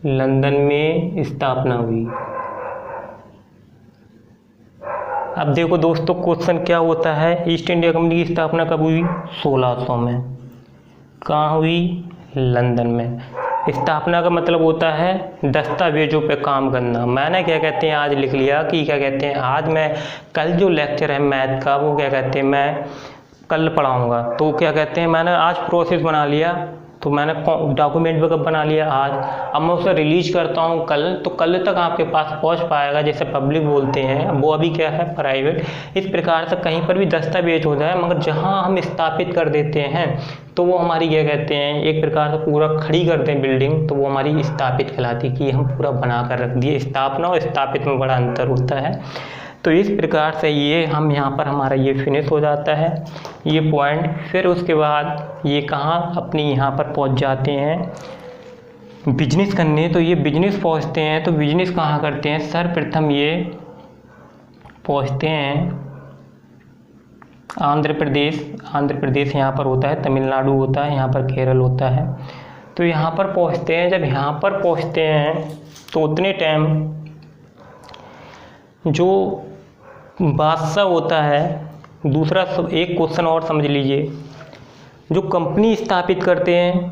लंदन में स्थापना हुई। अब देखो दोस्तों क्वेश्चन क्या होता है, ईस्ट इंडिया कंपनी की स्थापना कब हुई, 1600 में। कहाँ हुई, लंदन में। स्थापना का मतलब होता है दस्तावेजों पे काम करना। मैंने क्या कहते हैं आज लिख लिया कि क्या कहते हैं, आज मैं कल जो लेक्चर है मैथ का वो क्या कहते हैं मैं कल पढ़ाऊँगा, तो क्या कहते हैं मैंने आज प्रोसेस बना लिया, तो मैंने डॉक्यूमेंट बैकअप बना लिया आज। अब मैं उसे रिलीज करता हूँ कल, तो कल तक आपके पास पहुँच पाएगा, जैसे पब्लिक बोलते हैं, वो अभी क्या है प्राइवेट। इस प्रकार से कहीं पर भी दस्तावेज हो जाए, मगर जहाँ हम स्थापित कर देते हैं तो वो हमारी क्या कहते हैं एक प्रकार से पूरा खड़ी करते हैं बिल्डिंग, तो वो हमारी स्थापित कहलाती है कि हम पूरा बना कर रख दिए। स्थापना और स्थापित में बड़ा अंतर होता है। तो इस प्रकार से ये हम यहाँ पर हमारा ये फिनिश हो जाता है ये पॉइंट। फिर उसके बाद ये कहाँ अपनी यहाँ पर पहुँच जाते हैं बिजनेस करने, तो ये बिजनेस पहुँचते हैं। तो बिजनेस कहाँ करते हैं, सर्वप्रथम ये पहुँचते हैं आंध्र प्रदेश यहाँ पर होता है, तमिलनाडु होता है, यहाँ पर केरल होता है। तो यहाँ पर पहुँचते हैं, जब यहाँ पर पहुँचते हैं तो उतने टाइम जो बादशाह होता है, दूसरा एक क्वेश्चन और समझ लीजिए, जो कंपनी स्थापित करते हैं,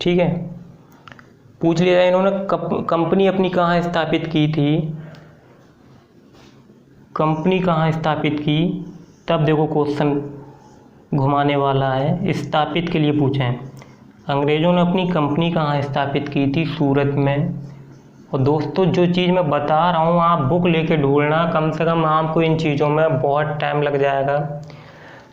ठीक है, पूछ लिया जाए इन्होंने कंपनी अपनी कहाँ स्थापित की थी, कंपनी कहाँ स्थापित की, तब देखो क्वेश्चन घुमाने वाला है। स्थापित के लिए पूछें, अंग्रेज़ों ने अपनी कंपनी कहाँ स्थापित की थी, सूरत में। और दोस्तों जो चीज़ मैं बता रहा हूँ आप बुक लेके ढूंढना, कम से कम आपको इन चीज़ों में बहुत टाइम लग जाएगा।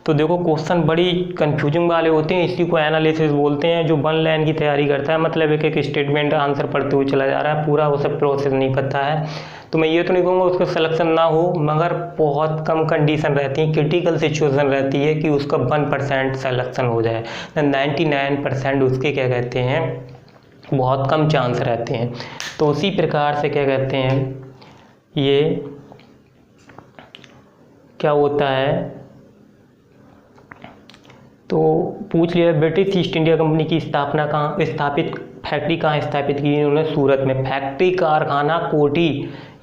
तो देखो क्वेश्चन बड़ी कंफ्यूजिंग वाले होते हैं, इसी को एनालिसिस बोलते हैं। जो वन लाइन की तैयारी करता है, मतलब एक एक स्टेटमेंट आंसर पढ़ते हुए चला जा रहा है, पूरा उसे प्रोसेस नहीं पता है, तो मैं ये तो नहीं कहूँगा उसका सिलेक्शन ना हो, मगर बहुत कम कंडीशन रहती है, क्रिटिकल सिचुएशन रहती है कि उसका 1% सिलेक्शन हो जाए, 99% उसके क्या कहते हैं बहुत कम चांस रहते हैं। तो उसी प्रकार से क्या कहते हैं ये क्या होता है, तो पूछ लिया ब्रिटिश ईस्ट इंडिया कंपनी की स्थापना कहाँ स्थापित, फैक्ट्री कहाँ स्थापित की इन्होंने, सूरत में। फैक्ट्री, कारखाना, कोठी,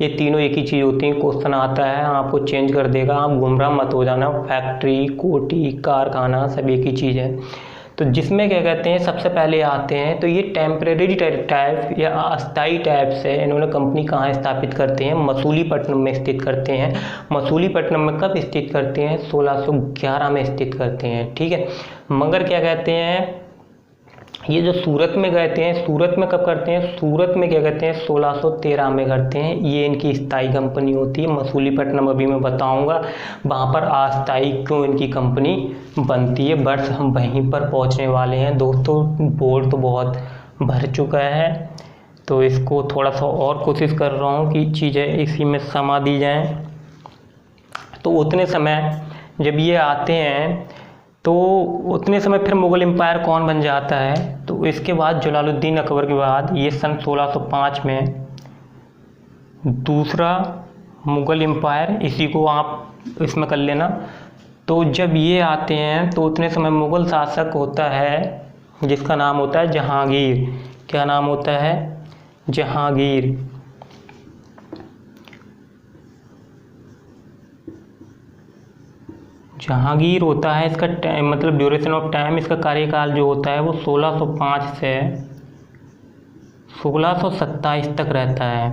ये तीनों एक ही चीज़ होती है। क्वेश्चन आता है आपको चेंज कर देगा, आप गुमराह मत हो जाना। फैक्ट्री, कोठी, कारखाना सब एक ही चीज़ है। तो जिसमें क्या कहते हैं सबसे पहले आते हैं, तो ये टेम्परेरी टाइप या अस्थाई टाइप से इन्होंने कंपनी कहाँ स्थापित करते हैं, मसूलीपट्टनम में स्थित करते हैं। मसूलीपट्टनम में कब स्थित करते हैं, 1611 में स्थित करते हैं, ठीक है। मगर क्या कहते हैं ये जो सूरत में गए थे, सूरत में कब करते हैं, सूरत में क्या कहते हैं 1613 में करते हैं। ये इनकी स्थायी कंपनी होती है। मसूलीपट्टनम अभी मैं बताऊंगा वहाँ पर अस्थायी क्यों इनकी कंपनी बनती है, बस हम वहीं पर पहुँचने वाले हैं। दोस्तों बोर्ड तो बहुत भर चुका है, तो इसको थोड़ा सा और कोशिश कर रहा हूँ कि चीज़ें इसी में समा दी जाएँ। तो उतने समय जब ये आते हैं तो उतने समय फिर मुग़ल एम्पायर कौन बन जाता है, तो इसके बाद जलालुद्दीन अकबर के बाद ये सन 1605 में दूसरा मुग़ल एम्पायर, इसी को आप इसमें कर लेना। तो जब ये आते हैं तो उतने समय मुग़ल शासक होता है जिसका नाम होता है जहांगीर। क्या नाम होता है, जहांगीर। जहांगीर होता है, इसका टाइम मतलब ड्यूरेशन ऑफ टाइम, इसका कार्यकाल जो होता है वो 1605 से 1627 तक रहता है।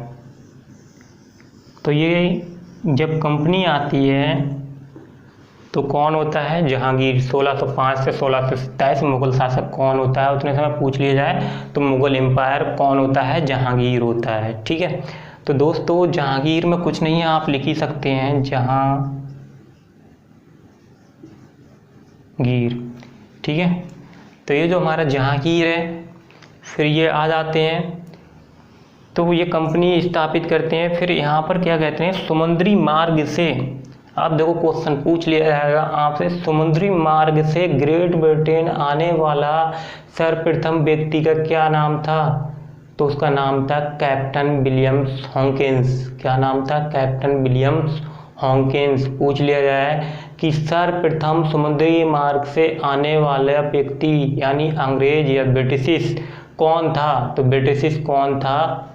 तो ये जब कंपनी आती है तो कौन होता है, जहांगीर। 1605 से 1627 मुग़ल शासक कौन होता है, उतने समय पूछ लिया जाए तो मुग़ल एम्पायर कौन होता है, जहांगीर होता है, ठीक है। तो दोस्तों जहांगीर में कुछ नहीं है, आप लिख ही सकते हैं जहांगीर। ठीक है। तो ये जो हमारा जहांगीर है, फिर ये आ जाते हैं, तो ये कंपनी स्थापित करते हैं। फिर यहाँ पर क्या कहते हैं, समुद्री मार्ग से, आप देखो क्वेश्चन पूछ लिया जाएगा आपसे, समुद्री मार्ग से ग्रेट ब्रिटेन आने वाला सर्वप्रथम व्यक्ति का क्या नाम था? तो उसका नाम था कैप्टन विलियम्स हॉकिंस। क्या नाम था? Captain Williams Hawkins. पूछ लिया जाए कि सर्वप्रथम समुद्री मार्ग से आने वाला व्यक्ति यानी अंग्रेज या ब्रिटिश कौन था? तो ब्रिटिश कौन था?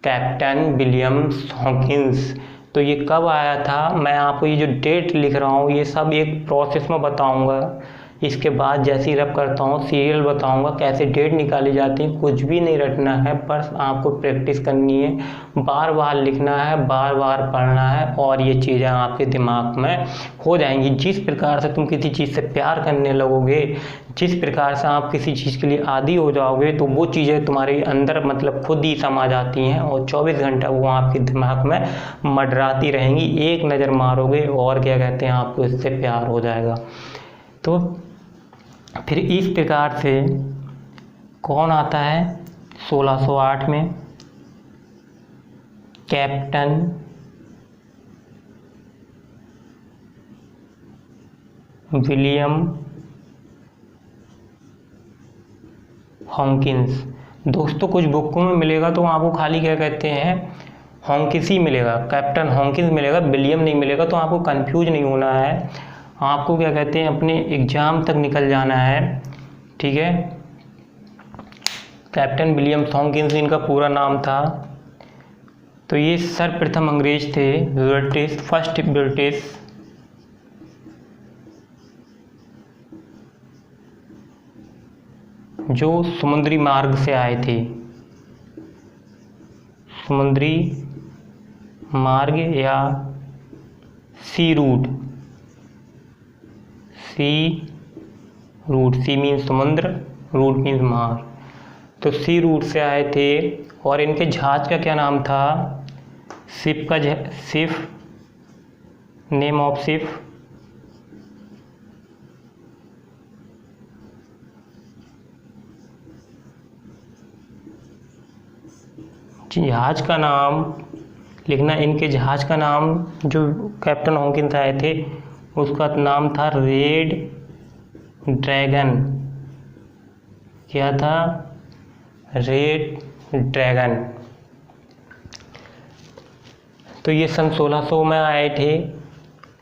Captain Williams Hawkins. तो ये कब आया था, मैं आपको ये जो डेट लिख रहा हूँ ये सब एक प्रोसेस में बताऊँगा। इसके बाद जैसे ही रब करता हूँ सीरियल बताऊँगा कैसे डेट निकाली जाती है। कुछ भी नहीं रटना है, बस आपको प्रैक्टिस करनी है, बार बार लिखना है, बार बार पढ़ना है, और ये चीज़ें आपके दिमाग में हो जाएंगी। जिस प्रकार से तुम किसी चीज़ से प्यार करने लगोगे, जिस प्रकार से आप किसी चीज़ के लिए आदी हो जाओगे, तो वो चीज़ें तुम्हारे अंदर मतलब खुद ही समा जाती हैं और 24 घंटा वो आपके दिमाग में मंडराती रहेंगी। एक नज़र मारोगे और क्या कहते हैं, आपको इससे प्यार हो जाएगा। तो फिर इस प्रकार से कौन आता है 1608 में? Captain William Hawkins. दोस्तों कुछ बुकों में मिलेगा तो आपको खाली क्या कहते हैं, हॉकिंस ही मिलेगा, कैप्टन हॉकिंस मिलेगा, विलियम नहीं मिलेगा। तो आपको कंफ्यूज नहीं होना है, आपको क्या कहते हैं अपने एग्जाम तक निकल जाना है, ठीक है। कैप्टन विलियम हॉकिंस इनका पूरा नाम था। तो ये सर्वप्रथम अंग्रेज थे, ब्रिटिश, फर्स्ट ब्रिटिश जो समुद्री मार्ग से आए थे, समुद्री मार्ग या सी रूट। सी रूट, सी मीन्स समुद्र, रूट मीन्स मार्ग। तो सी रूट से आए थे और इनके जहाज का क्या नाम था? शिप का शिप, नेम ऑफ शिप जहाज का नाम लिखना। इनके जहाज का नाम जो कैप्टन हॉकिंस आए थे उसका नाम था रेड ड्रैगन। क्या था? Red dragon. तो ये सन 1600 में आए थे,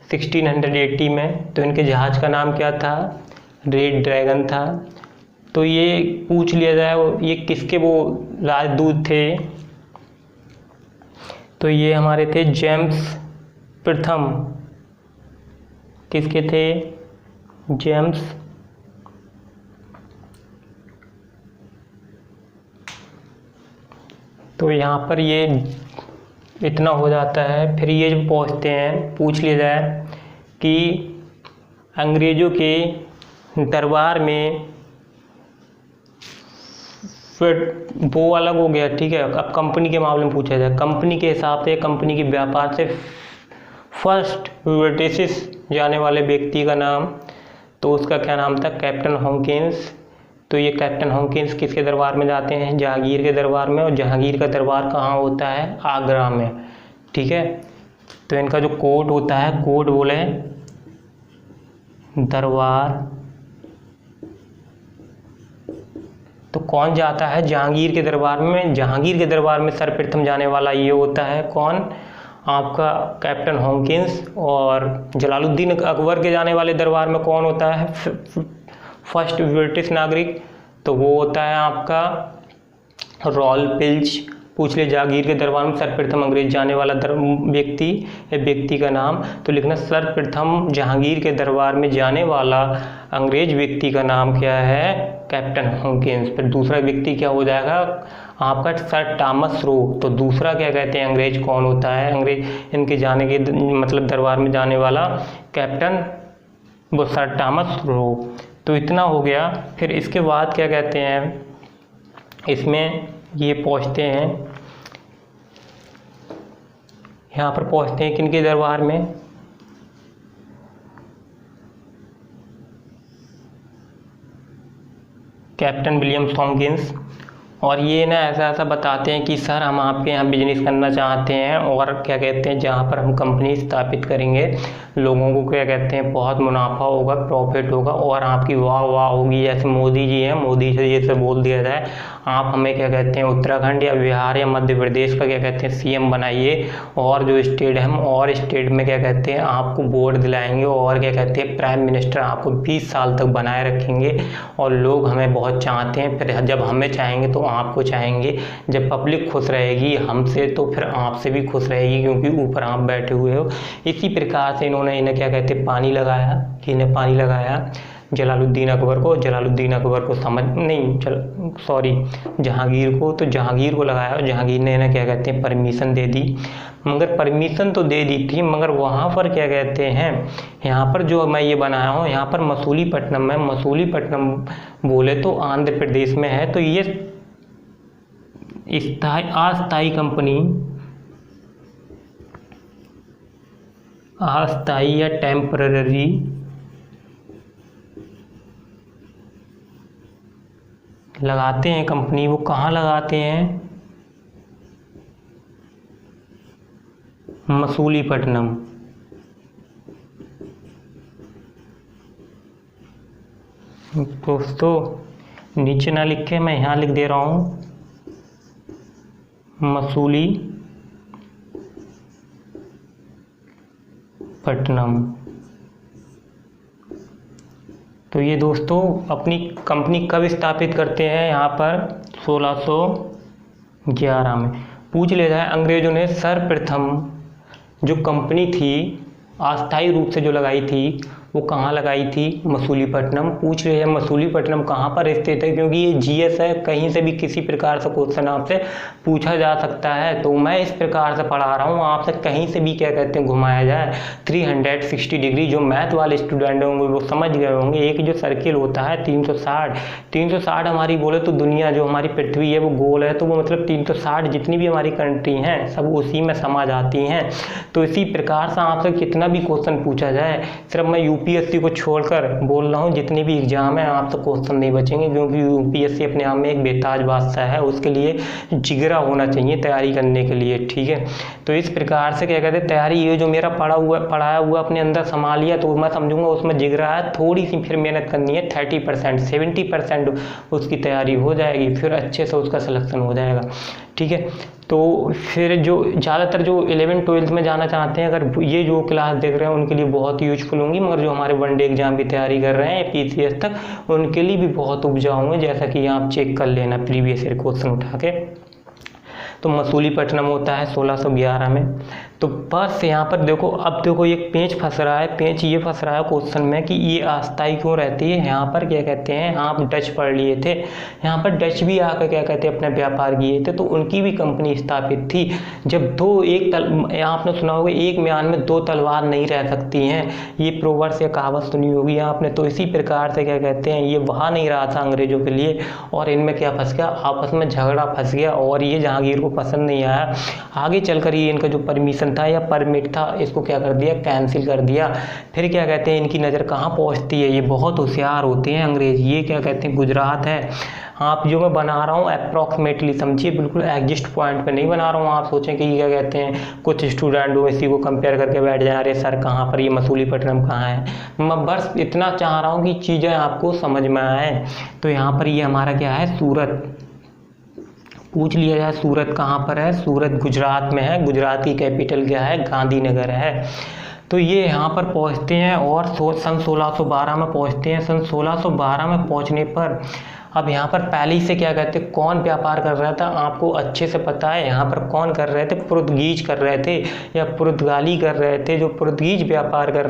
1680 में। तो इनके जहाज का नाम क्या था? रेड ड्रैगन था। तो ये पूछ लिया जाए ये किसके वो राजदूत थे? तो ये हमारे थे जेम्स प्रथम। किसके थे? जेम्स तो यहाँ पर ये इतना हो जाता है। फिर ये जो पहुँचते हैं, पूछ लिया जाए कि अंग्रेज़ों के दरबार में, फिर वो अलग हो गया, ठीक है। अब कंपनी के मामले में पूछा जाए, कंपनी के हिसाब से, कंपनी के व्यापार से फर्स्ट ब्रिटिश जाने वाले व्यक्ति का नाम, तो उसका क्या नाम था? Captain Hawkins. तो ये कैप्टन हॉकिंस किसके दरबार में जाते हैं? जहांगीर के दरबार में। और जहांगीर का दरबार कहाँ होता है? आगरा में, ठीक है। तो इनका जो कोर्ट होता है, कोर्ट बोले दरबार। तो कौन जाता है जहांगीर के दरबार में? जहांगीर के दरबार में सर्वप्रथम जाने वाला ये होता है कौन? आपका कैप्टन हॉकिंस। और जलालुद्दीन अकबर के जाने वाले दरबार में कौन होता है? फर्स्ट ब्रिटिश नागरिक, तो वो होता है आपका रॉयल पिल्च। पूछ ले जहांगीर के दरबार में सर्वप्रथम अंग्रेज जाने वाला व्यक्ति या व्यक्ति का नाम, तो लिखना सर्वप्रथम जहांगीर के दरबार में जाने वाला अंग्रेज व्यक्ति का नाम क्या है? Captain Hawkins. फिर दूसरा व्यक्ति क्या हो जाएगा आपका? Sir Thomas Roe. तो दूसरा क्या कहते हैं अंग्रेज कौन होता है? अंग्रेज इनके जाने के मतलब दरबार में जाने वाला कैप्टन वो सर थॉमस रो। तो इतना हो गया। फिर इसके बाद क्या कहते हैं, इसमें ये पहुँचते हैं, यहाँ पर पहुँचते हैं किनके दरबार में? Captain William Tomkins. और ये ना ऐसा ऐसा बताते हैं कि सर हम आपके यहाँ बिजनेस करना चाहते हैं और क्या कहते हैं जहाँ पर हम कंपनी स्थापित करेंगे लोगों को क्या कहते हैं बहुत मुनाफा होगा, प्रॉफिट होगा और आपकी वाह वाह होगी। जैसे मोदी जी हैं, मोदी से ये सब बोल दिया जाए आप हमें क्या कहते हैं उत्तराखंड या बिहार या मध्य प्रदेश का क्या कहते हैं सीएम बनाइए और जो स्टेट हम और स्टेट में क्या कहते हैं आपको वोट दिलाएंगे और क्या कहते हैं प्राइम मिनिस्टर आपको 20 साल तक बनाए रखेंगे और लोग हमें बहुत चाहते हैं। फिर जब हमें चाहेंगे तो आपको चाहेंगे। जब पब्लिक खुश रहेगी हमसे तो फिर आपसे भी खुश रहेगी क्योंकि ऊपर आप बैठे हुए हो। इसी प्रकार से इन्होंने इन्हें क्या कहते हैं पानी लगाया कि इन्हें पानी लगाया जलालुद्दीन अकबर को। जलालुद्दीन अकबर को जहांगीर को। तो जहांगीर को लगाया और जहांगीर ने इन्हें क्या कहते हैं परमिशन दे दी। मगर परमिशन तो दे दी थी मगर वहाँ पर क्या कहते हैं यहाँ पर जो मैं ये बनाया हूँ यहाँ पर मसूलीपट्टनम में, मसूलीपट्टनम बोले तो आंध्र प्रदेश में है। तो ये अस्थाई कंपनी, अस्थाई या टेम्पररी लगाते हैं कंपनी। वो कहाँ लगाते हैं? मसूलीपट्टनम। दोस्तों नीचे ना लिख के मैं यहाँ लिख दे रहा हूँ मसूलीपट्टनम। तो ये दोस्तों अपनी कंपनी कब स्थापित करते हैं? यहाँ पर 1611 में। पूछ ले जाए अंग्रेजों ने सर्वप्रथम जो कंपनी थी अस्थायी रूप से जो लगाई थी वो कहाँ लगाई थी? मसूलीपट्टनम। पूछ रहे हैं मसूलीपट्टनम कहाँ पर स्थित है क्योंकि ये जीएस है, कहीं से भी किसी प्रकार से क्वेश्चन आपसे पूछा जा सकता है। तो मैं इस प्रकार से पढ़ा रहा हूँ आपसे कहीं से भी क्या कहते हैं घुमाया जाए 360 डिग्री। जो मैथ वाले स्टूडेंट होंगे वो समझ गए होंगे। एक जो सर्किल होता है 360 हमारी बोले तो दुनिया जो हमारी पृथ्वी है वो गोल है, तो वो मतलब 360 जितनी भी हमारी कंट्री हैं सब उसी में समा जाती हैं। तो इसी प्रकार से आपसे कितना भी क्वेश्चन पूछा जाए, सिर्फ मैं यूपीएससी को छोड़कर बोल रहा हूँ जितने भी एग्जाम है आपसे क्वेश्चन नहीं बचेंगे क्योंकि यूपीएससी अपने आप में एक बेताज बादशाह है। उसके लिए जिगरा होना चाहिए तैयारी करने के लिए, ठीक है। तो इस प्रकार से क्या कहते हैं तैयारी ये जो मेरा पढ़ाया हुआ अपने अंदर संभाल लिया तो मैं समझूंगा उसमें जिगरा है। थोड़ी सी फिर मेहनत करनी है 30%, 70% उसकी तैयारी हो जाएगी, फिर अच्छे से उसका सिलेक्शन हो जाएगा, ठीक है। तो फिर जो ज़्यादातर जो 11th-12th में जाना चाहते हैं अगर ये जो क्लास देख रहे हैं उनके लिए बहुत ही यूजफुल होंगी। मगर जो हमारे वनडे एग्जाम की तैयारी कर रहे हैं पीसीएस तक उनके लिए भी बहुत उपजाऊ होंगे, जैसा कि आप चेक कर लेना प्रीवियस ईयर क्वेश्चन उठा के। तो मसूलीपट्टनम होता है 1611 में। तो बस यहाँ पर देखो, अब देखो एक पेंच फंस रहा है, पेंच ये फंस रहा है क्वेश्चन में कि ये अस्थायी क्यों रहती है। यहाँ पर क्या कहते हैं आप डच पढ़ लिए थे, यहाँ पर डच भी आकर क्या कहते हैं अपना व्यापार किए थे तो उनकी भी कंपनी स्थापित थी। जब आपने सुना होगा एक म्यान में 2 तलवार नहीं रह सकती हैं, ये प्रोवर्ब से कहावत सुनी होगी आपने। तो इसी प्रकार से क्या कहते हैं ये वहाँ नहीं रहा था अंग्रेजों के लिए और इनमें क्या फंस गया, आपस में झगड़ा फंस गया और ये जहांगीर को पसंद नहीं आया। आगे चलकर ये इनका जो परमिशन था या परमिट था इसको क्या कर दिया, कैंसिल कर दिया। फिर क्या कहते हैं इनकी नज़र कहाँ पहुँचती है, ये बहुत होशियार होते हैं अंग्रेज। ये क्या कहते हैं गुजरात है। आप जो मैं बना रहा हूँ अप्रॉक्सीमेटली समझिए, बिल्कुल एग्जिस्ट पॉइंट पे नहीं बना रहा हूँ। आप सोचें कि क्या कहते हैं कुछ स्टूडेंट हो इसी को कंपेयर करके बैठ जाए, अरे सर कहाँ पर ये मसूलीपट्टनम कहाँ है। मैं बस इतना चाह रहा हूँ कि चीज़ें आपको समझ में आए। तो यहाँ पर ये हमारा क्या है सूरत, पूछ लिया जाए सूरत कहाँ पर है, सूरत गुजरात में है। गुजरात की कैपिटल क्या है, गांधीनगर है। तो ये यहाँ पर पहुँचते हैं और सन 1612 में पहुँचते हैं। सन 1612 में पहुँचने पर अब यहाँ पर पहले ही से क्या कहते हैं कौन व्यापार कर रहा था आपको अच्छे से पता है। यहाँ पर कौन कर रहे थे, पुर्तगीज कर रहे थे या पुर्तगाली कर रहे थे। जो पुर्तगीज व्यापार कर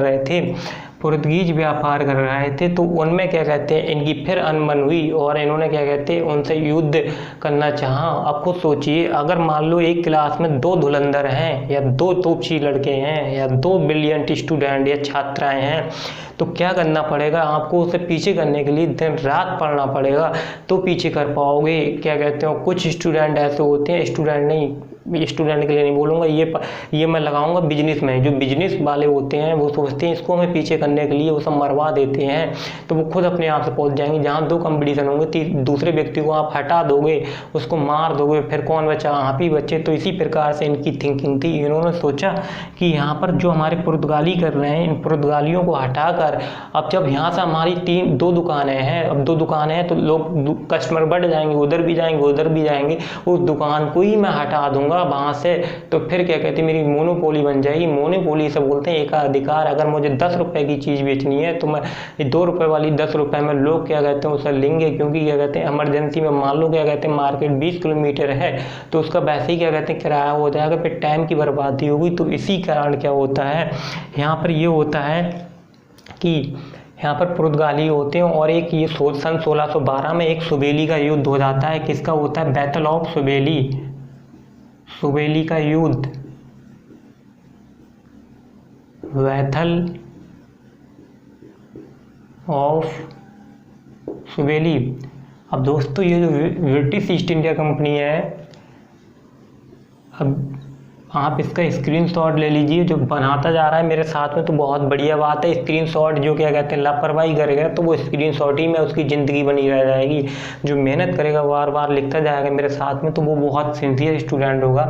रहे थे तो उनमें क्या कहते हैं इनकी फिर अनबन हुई और इन्होंने क्या कहते हैं उनसे युद्ध करना चाहा। अब खुद सोचिए अगर मान लो एक क्लास में 2 धुरंधर हैं या 2 तोपची लड़के हैं या 2 ब्रिलियंट स्टूडेंट या छात्राएं हैं तो क्या करना पड़ेगा आपको, उसे पीछे करने के लिए दिन रात पढ़ना पड़ेगा तो पीछे कर पाओगे। क्या कहते हो कुछ स्टूडेंट ऐसे होते हैं, स्टूडेंट नहीं स्टूडेंट के लिए नहीं बोलूँगा, ये मैं लगाऊंगा बिजनेस में। जो बिजनेस वाले होते हैं वो सोचते हैं इसको हमें पीछे करने के लिए वो सब मरवा देते हैं, तो वो खुद अपने आप से पहुंच जाएंगे। जहाँ दो कंपटीशन होंगे, दूसरे व्यक्ति को आप हटा दोगे, उसको मार दोगे, फिर कौन बचा? आप ही बचे। तो इसी प्रकार से इनकी थिंकिंग थी। इन्होंने सोचा कि यहाँ पर जो हमारे पुर्तगाली कर रहे हैं, इन पुर्तगालियों को हटाकर, अब जब यहाँ से हमारी दो दुकानें हैं, अब 2 दुकानें हैं तो लोग कस्टमर बढ़ जाएंगे, उधर भी जाएंगे उधर भी जाएंगे, उस दुकान को ही मैं हटा दूंगा वहाँ से, तो फिर क्या कहते हैं मेरी मोनोपोली बन जाएगी। मोनोपोली से बोलते हैं एकाधिकार। अगर मुझे 10 रुपए की चीज़ बेचनी है तो मैं 2 रुपए वाली 10 रुपए में लोग क्या कहते हैं उसे लेंगे, क्योंकि क्या कहते हैं इमरजेंसी में मान लो क्या कहते हैं मार्केट 20 किलोमीटर है तो उसका वैसे ही क्या कहते हैं किराया हो जाएगा, फिर टाइम की बर्बादी होगी। तो इसी कारण क्या होता है यहाँ पर ये होता है कि यहाँ पर पुर्तगाली होते हैं। और एक ये सन 1612 में एक सुबेली का युद्ध हो जाता है। किसका होता है? बैटल ऑफ सुबेली, सुबेली का युद्ध, बैटल ऑफ सुबेली। अब दोस्तों ये जो ब्रिटिश ईस्ट इंडिया कंपनी है, अब आप इसका स्क्रीनशॉट ले लीजिए। जो बनाता जा रहा है मेरे साथ में तो बहुत बढ़िया बात है। स्क्रीनशॉट जो क्या कहते हैं लापरवाही करेगा तो वो स्क्रीनशॉट ही में उसकी ज़िंदगी बनी रह जाएगी। जो मेहनत करेगा बार बार लिखता जाएगा मेरे साथ में तो वो बहुत सिंसियर स्टूडेंट होगा।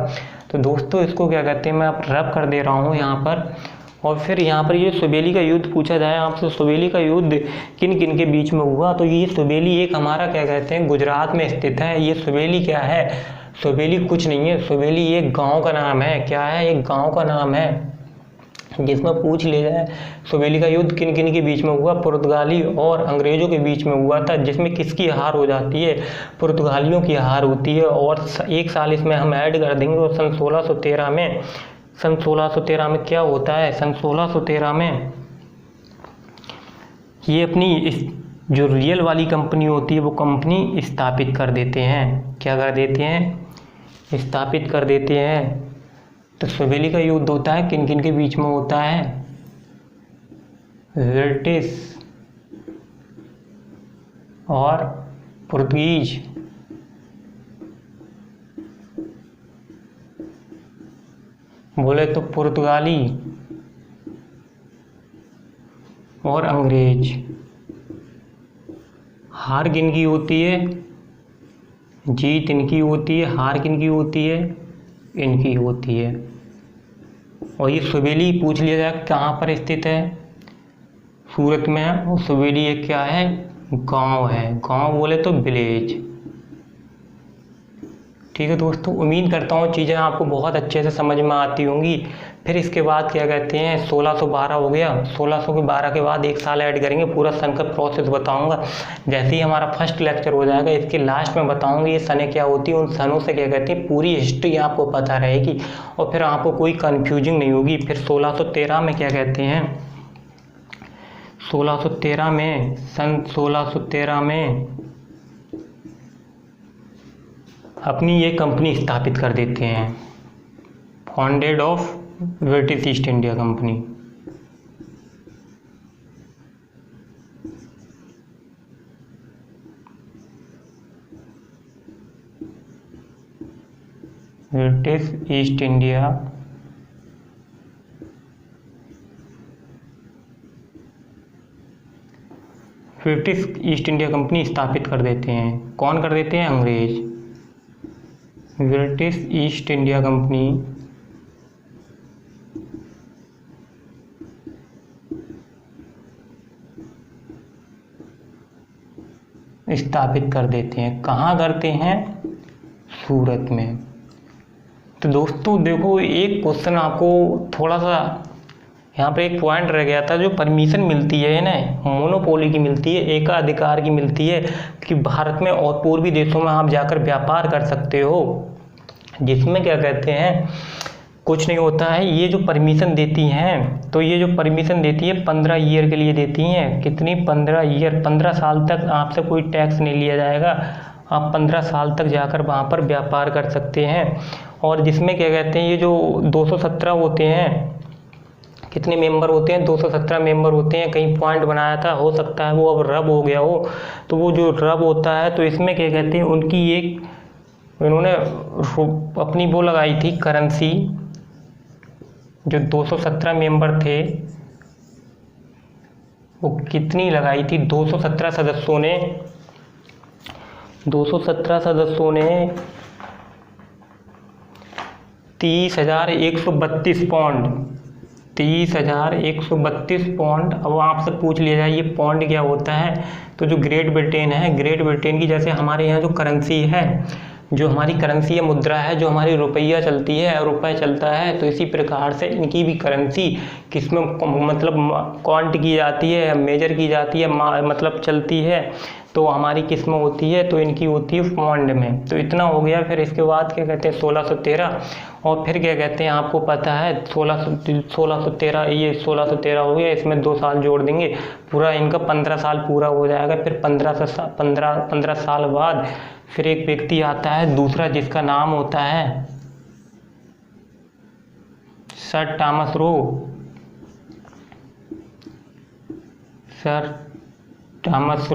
तो दोस्तों इसको क्या कहते हैं मैं अब रब कर दे रहा हूँ यहाँ पर। और फिर यहाँ पर ये सुबेली का युद्ध पूछा जाए आपसे, सुबेली का युद्ध किन किन के बीच में हुआ? तो ये सुबेली एक हमारा क्या कहते हैं गुजरात में स्थित है। ये सुबेली क्या है? सुबेली कुछ नहीं है, सुबेली एक गांव का नाम है। क्या है? एक गांव का नाम है। जिसमें पूछ लिया जाए सुबेली का युद्ध किन किन के बीच में हुआ? पुर्तगाली और अंग्रेजों के बीच में हुआ था। जिसमें किसकी हार हो जाती है? पुर्तगालियों की हार होती है। और एक साल इसमें हम ऐड कर देंगे। और सन 1613 में, सन 1613 में क्या होता है? सन 1613 में ये अपनी जो रियल वाली कंपनी होती है वो कंपनी स्थापित कर देते हैं। क्या कर देते हैं? स्थापित कर देते हैं। तो सुबेली का युद्ध होता है किन किन के बीच में होता है? ब्रिटिश और पुर्तगीज। बोले तो पुर्तगाली और अंग्रेज। हार किन की होती है? जीत इनकी होती है। हार किन की होती है? इनकी होती है। और ये सुबेली पूछ लिया जाए कहाँ पर स्थित है? सूरत में है। और सुबेली एक क्या है? गांव है। गांव बोले तो विलेज। ठीक है दोस्तों, उम्मीद करता हूँ चीज़ें आपको बहुत अच्छे से समझ में आती होंगी। फिर इसके बाद क्या कहते हैं 1612 हो गया। 1612 के बाद एक साल ऐड करेंगे, पूरा सन का प्रोसेस बताऊंगा। जैसे ही हमारा फर्स्ट लेक्चर हो जाएगा इसके लास्ट में बताऊंगा ये सनें क्या होती है। उन सनों से क्या कहते हैं पूरी हिस्ट्री आपको पता रहेगी और फिर आपको कोई कन्फ्यूजिंग नहीं होगी। फिर 1613 में क्या कहते हैं 1613 में, सन 1613 में अपनी ये कंपनी स्थापित कर देते हैं। Founded of British east India company. British east India British east India company स्थापित कर देते हैं। कौन कर देते हैं? अंग्रेज। ब्रिटिश ईस्ट इंडिया कंपनी स्थापित कर देते हैं। कहाँ करते हैं? सूरत में। तो दोस्तों देखो एक क्वेश्चन आपको थोड़ा सा यहाँ पर एक पॉइंट रह गया था। जो परमिशन मिलती है ना मोनोपोली की मिलती है, एकाधिकार की मिलती है कि भारत में और पूर्वी देशों में आप जाकर व्यापार कर सकते हो, जिसमें क्या कहते हैं कुछ नहीं होता है। ये जो परमिशन देती हैं तो ये जो परमिशन देती है 15 ईयर के लिए देती हैं। कितनी? 15 ईयर। 15 साल तक आपसे कोई टैक्स नहीं लिया जाएगा। आप 15 साल तक जाकर वहाँ पर व्यापार कर सकते हैं। और जिसमें क्या कहते हैं ये जो 217 होते हैं, कितने मेंबर होते हैं? 217 मेंबर होते हैं। कहीं पॉइंट बनाया था, हो सकता है वो अब रब हो गया हो। तो वो जो रब होता है तो इसमें क्या कहते हैं उनकी एक इन्होंने अपनी वो लगाई थी करेंसी, जो 217 मेंबर थे वो कितनी लगाई थी, 217 सदस्यों ने 30,132 पाउंड, 30,132 पाउंड। अब आपसे पूछ लिया जाए ये पाउंड क्या होता है, तो जो ग्रेट ब्रिटेन है, ग्रेट ब्रिटेन की जैसे हमारे यहाँ जो करेंसी है, जो हमारी करेंसी है, मुद्रा है, जो हमारी रुपया चलती है, रुपया चलता है, तो इसी प्रकार से इनकी भी करेंसी किसमें मतलब काउंट की जाती है, मेजर की जाती है, मतलब चलती है, तो हमारी किस में होती है, तो इनकी होती है पाउंड में। तो इतना हो गया। फिर इसके बाद क्या कहते हैं 1613, और फिर क्या कहते हैं आपको पता है 1613, ये 1613 हो गया, इसमें 2 साल जोड़ देंगे, पूरा इनका 15 साल पूरा हो जाएगा। फिर 15 साल बाद फिर एक व्यक्ति आता है दूसरा, जिसका नाम होता है sir Thomas Roe. Sir Thomas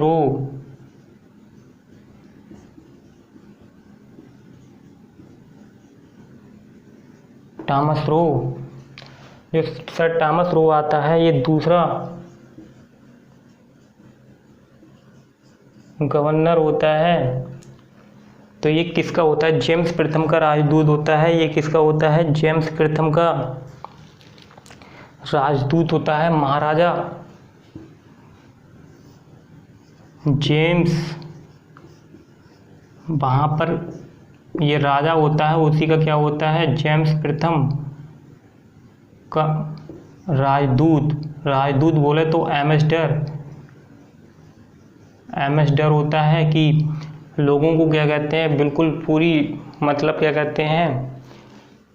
Roe जो सर टॉमस रो आता है, ये दूसरा गवर्नर होता है। तो ये किसका होता है, जेम्स प्रथम का राजदूत होता है। ये किसका होता है, जेम्स प्रथम का राजदूत होता है, महाराजा जेम्स, वहाँ पर ये राजा होता है, उसी का क्या होता है, जेम्स प्रथम का राजदूत बोले तो एम्बेसडर होता है, कि लोगों को क्या कहते हैं, बिल्कुल पूरी मतलब क्या कहते हैं,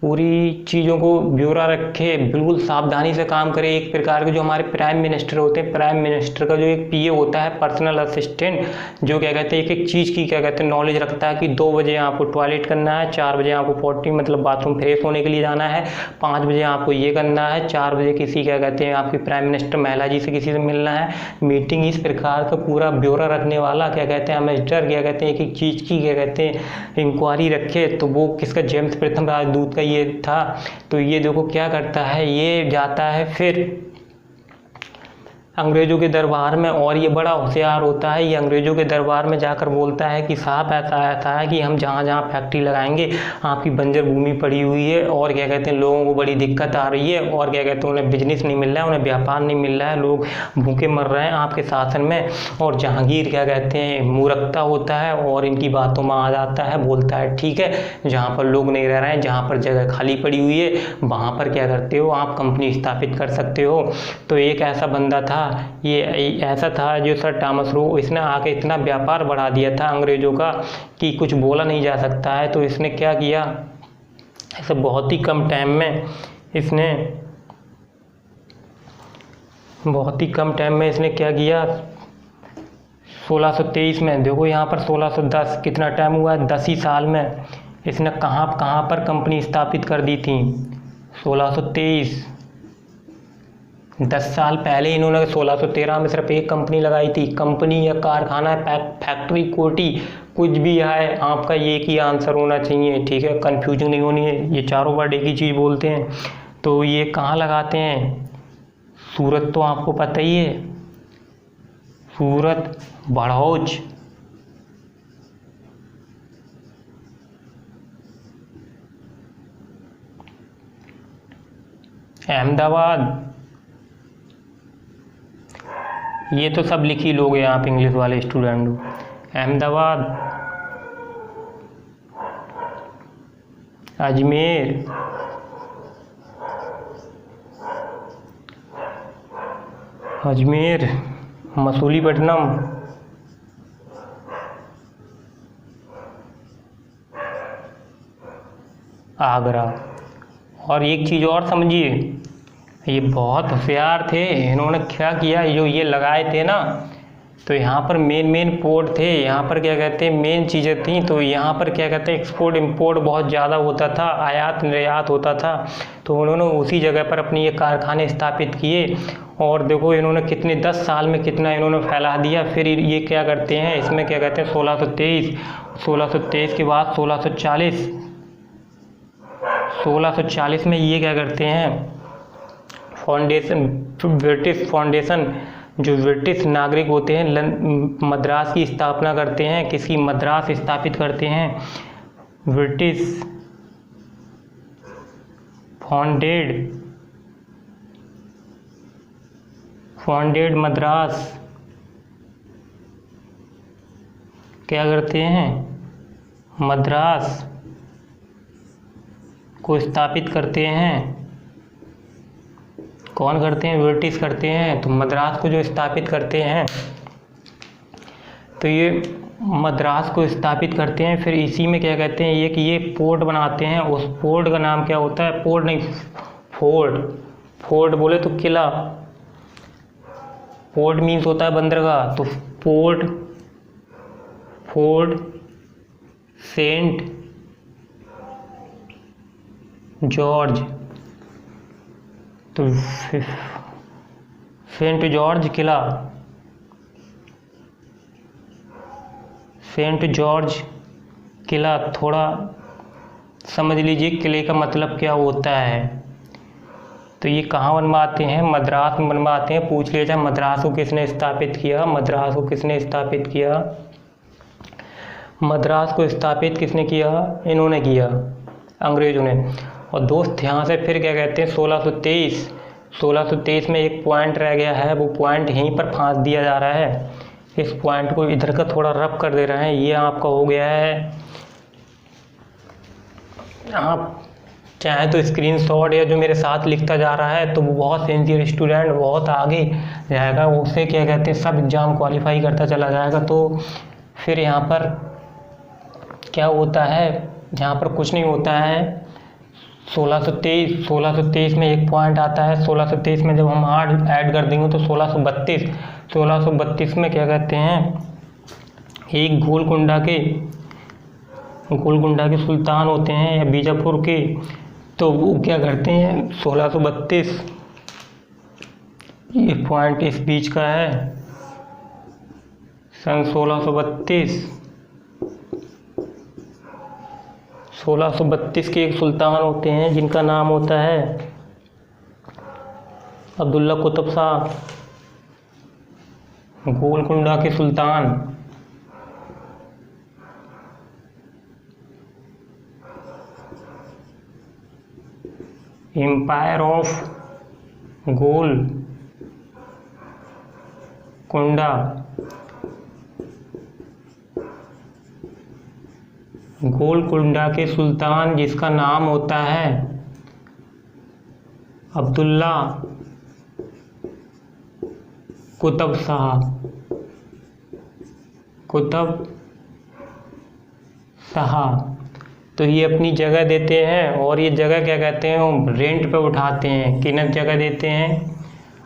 पूरी चीज़ों को ब्यौरा रखे, बिल्कुल सावधानी से काम करे। एक प्रकार के जो हमारे प्राइम मिनिस्टर होते हैं, प्राइम मिनिस्टर का जो एक पीए होता है, पर्सनल असिस्टेंट, जो क्या कहते हैं एक एक चीज़ की क्या कहते हैं नॉलेज रखता है, कि 2 बजे आपको टॉयलेट करना है, 4 बजे आपको पॉटी मतलब बाथरूम फ्रेश होने के लिए जाना है, 5 बजे आपको ये करना है, 4 बजे किसी क्या कहते हैं आपकी प्राइम मिनिस्टर महिला जी से किसी से मिलना है, मीटिंग। इस प्रकार का पूरा ब्यौरा रखने वाला क्या कहते हैं एम्बेसडर, क्या कहते हैं एक एक चीज़ की क्या कहते हैं इंक्वायरी रखे। तो वो किसका, जेम्स प्रथम राजदूत का ये था। तो ये देखो क्या करता है, ये जाता है फिर अंग्रेज़ों के दरबार में, और ये बड़ा होशियार होता है। ये अंग्रेज़ों के दरबार में जाकर बोलता है कि साहब ऐसा है कि हम जहाँ जहाँ फैक्ट्री लगाएंगे, आपकी बंजर भूमि पड़ी हुई है, और क्या कहते हैं लोगों को बड़ी दिक्कत आ रही है, और क्या कहते हैं उन्हें बिजनेस नहीं मिल रहा है, उन्हें व्यापार नहीं मिल रहा है, लोग भूखे मर रहे हैं आपके शासन में। और जहांगीर क्या कहते हैं मूर्खता होता है, और इनकी बातों में आ जाता है, बोलता है ठीक है, जहाँ पर लोग नहीं रह रहे हैं, जहाँ पर जगह खाली पड़ी हुई है, वहाँ पर क्या करते हो आप कंपनी स्थापित कर सकते हो। तो एक ऐसा बंदा था, ये ऐसा था जो सर टॉमस रो, इसने आके इतना व्यापार बढ़ा दिया था अंग्रेज़ों का कि कुछ बोला नहीं जा सकता है। तो इसने क्या किया, ऐसे बहुत ही कम टाइम में इसने क्या किया, 1623 में देखो यहाँ पर 1610 कितना टाइम हुआ है, 10 ही साल में इसने कहाँ पर कंपनी स्थापित कर दी थी। 1623, 10 साल पहले इन्होंने 1613 में सिर्फ एक कंपनी लगाई थी। कंपनी या कारखाना, फैक्ट्री, कोठी, कुछ भी है, आपका एक ही आंसर होना चाहिए, ठीक है, कंफ्यूजन नहीं होनी है। ये चारों वर्ड एक ही चीज़ बोलते हैं। तो ये कहाँ लगाते हैं, सूरत तो आपको पता ही है, सूरत, बड़ौच, अहमदाबाद, ये तो सब लिख ही लोगे आप इंग्लिश वाले स्टूडेंट हो। अहमदाबाद, अजमेर, मसूलीपट्टनम, आगरा। और एक चीज़ और समझिए, ये बहुत होशियार थे। इन्होंने क्या किया, जो ये लगाए थे ना, तो यहाँ पर मेन पोर्ट थे, यहाँ पर क्या कहते हैं मेन चीज़ें थी। तो यहाँ पर क्या कहते हैं एक्सपोर्ट इंपोर्ट बहुत ज़्यादा होता था, आयात निर्यात होता था। तो उन्होंने उसी जगह पर अपनी ये कारखाने स्थापित किए, और देखो इन्होंने कितने 10 साल में कितना इन्होंने फैला दिया। फिर ये क्या करते हैं, इसमें क्या कहते हैं 1623 के बाद 1640 में ये क्या करते हैं, फाउंडेशन, ब्रिटिश फाउंडेशन, जो ब्रिटिश नागरिक होते हैं मद्रास की स्थापना करते हैं। किसकी? मद्रास स्थापित करते हैं। ब्रिटिश फाउंडेड मद्रास क्या करते हैं, मद्रास को स्थापित करते हैं। कौन करते हैं? ब्रिटिश करते हैं। तो मद्रास को जो स्थापित करते हैं, तो ये मद्रास को स्थापित करते हैं। फिर इसी में क्या कहते हैं, ये कि ये पोर्ट बनाते हैं। उस पोर्ट का नाम क्या होता है? पोर्ट नहीं, फोर्ट बोले तो किला। पोर्ट मीन्स होता है बंदरगाह। तो फोर्ट सेंट जॉर्ज, तो सेंट जॉर्ज किला, सेंट जॉर्ज किला। थोड़ा समझ लीजिए किले का मतलब क्या होता है। तो ये कहाँ बनवाते हैं? मद्रास में बनवाते हैं। पूछ लिया जाए मद्रास को किसने स्थापित किया, मद्रास को किसने स्थापित किया, मद्रास को स्थापित किसने किया? इन्होंने किया, अंग्रेजों ने। और दोस्त यहाँ से फिर क्या कहते हैं 1623 में एक पॉइंट रह गया है, वो पॉइंट यहीं पर फांस दिया जा रहा है। इस पॉइंट को इधर का थोड़ा रफ कर दे रहे हैं। ये आपका हो गया है, आप चाहे तो स्क्रीनशॉट या जो मेरे साथ लिखता जा रहा है तो वो बहुत सिंसियर स्टूडेंट बहुत आगे जाएगा, उसे क्या कहते हैं सब एग्ज़ाम क्वालिफाई करता चला जाएगा। तो फिर यहाँ पर क्या होता है, यहाँ पर कुछ नहीं होता है। 1623 में एक पॉइंट आता है। 1623 में जब हम ऐड कर देंगे तो 1632 में क्या कहते हैं, एक गोलकुंडा के सुल्तान होते हैं या बीजापुर के, तो वो क्या करते हैं 1632, ये पॉइंट इस बीच का है, सन 1632 के एक सुल्तान होते हैं जिनका नाम होता है अब्दुल्ला कुतुब शाह, गोलकुंडा के सुल्तान। एम्पायर ऑफ गोलकुंडा, गोलकुंडा के सुल्तान जिसका नाम होता है अब्दुल्ला कुतुब शाह। तो ये अपनी जगह देते हैं और ये जगह क्या कहते हैं, वो रेंट पे उठाते हैं। किन जगह देते हैं?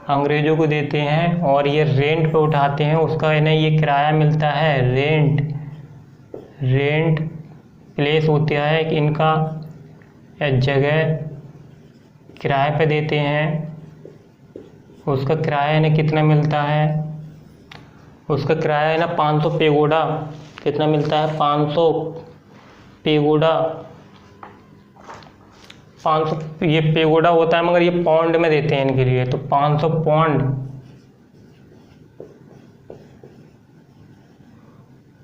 अंग्रेज़ों को देते हैं और ये रेंट पे उठाते हैं। उसका इन्हें ये किराया मिलता है, रेंट प्लेस होता है कि इनका जगह किराए पे देते हैं। उसका किराया इन्हें कितना मिलता है? उसका किराया ना 500 पेगोडा। कितना मिलता है? 500 पेगोडा। 500 ये पेगोडा होता है मगर ये पौंड में देते हैं इनके लिए। तो 500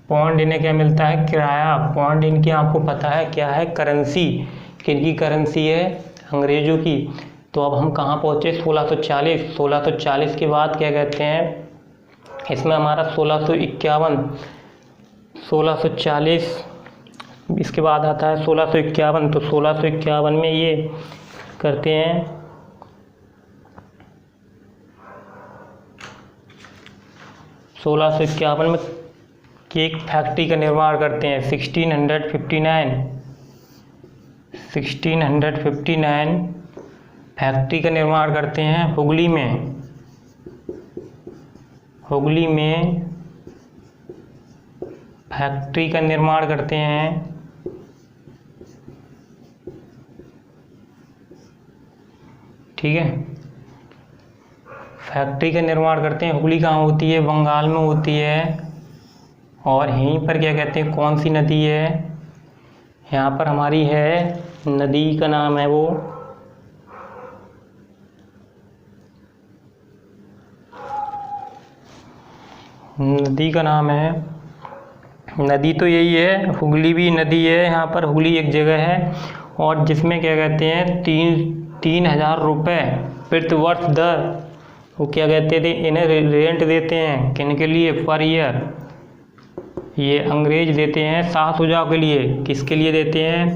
पौंड इन्हें क्या मिलता है? किराया। पौंड इनकी आपको पता है क्या है? करेंसी। किनकी करेंसी है? अंग्रेजों की। तो अब हम कहाँ पहुँचे? 1640 के बाद क्या कहते हैं, इसमें हमारा 1640 इसके बाद आता है 1651। तो 1651 में ये करते हैं, 1651 में केक फैक्ट्री का निर्माण करते हैं। 1659 फैक्ट्री का निर्माण करते हैं हुगली में फैक्ट्री का निर्माण करते हैं। ठीक है, फैक्ट्री का निर्माण करते हैं। हुगली कहाँ होती है? बंगाल में होती है। और यहीं पर क्या कहते हैं, कौन सी नदी है? यहाँ पर हमारी है, नदी का नाम है वो नदी का नाम है, नदी तो यही है, हुगली भी नदी है। यहाँ पर हुगली एक जगह है और जिसमें क्या कहते हैं 3,000 रुपये प्रति वर्ष दर वो क्या कहते थे, इन्हें रेंट देते हैं। किन के लिए? Per year. ये अंग्रेज देते हैं शाह शुजा के लिए। किसके लिए देते हैं?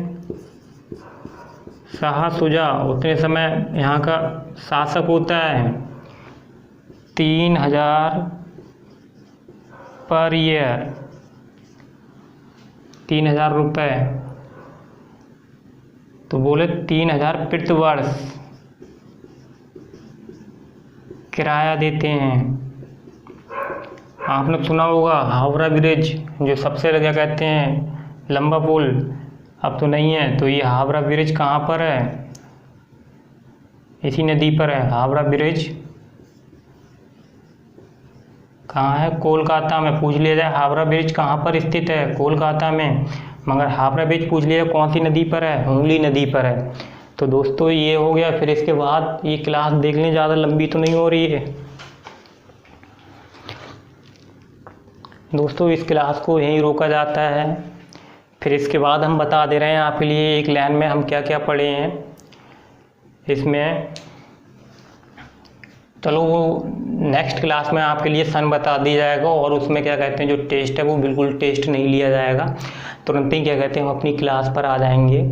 शाह शुजा। उतने समय यहाँ का शासक होता है। 3,000 पर ईयर, 3,000 रुपये, तो बोले 3,000 प्रति वर्ष किराया देते हैं। आपने सुना होगा हावड़ा ब्रिज, जो सबसे क्या कहते हैं लंबा पुल, अब तो नहीं है। तो ये हावड़ा ब्रिज कहाँ पर है? इसी नदी पर है। हावड़ा ब्रिज कहाँ है? कोलकाता में। पूछ लिया जाए हावड़ा ब्रिज कहाँ पर स्थित है? कोलकाता में। मगर हावड़ा ब्रिज पूछ लिया कौन सी नदी पर है? हुगली नदी पर है। तो दोस्तों ये हो गया। फिर इसके बाद ये क्लास देख लें, ज़्यादा लंबी तो नहीं हो रही है दोस्तों। इस क्लास को यहीं रोका जाता है। फिर इसके बाद हम बता दे रहे हैं आपके लिए एक लाइन में हम क्या क्या पढ़े हैं इसमें। चलो वो नेक्स्ट क्लास में आपके लिए सन बता दिया जाएगा और उसमें क्या कहते हैं जो टेस्ट है वो बिल्कुल टेस्ट नहीं लिया जाएगा, तुरंत ही क्या कहते हैं हम अपनी क्लास पर आ जाएंगे।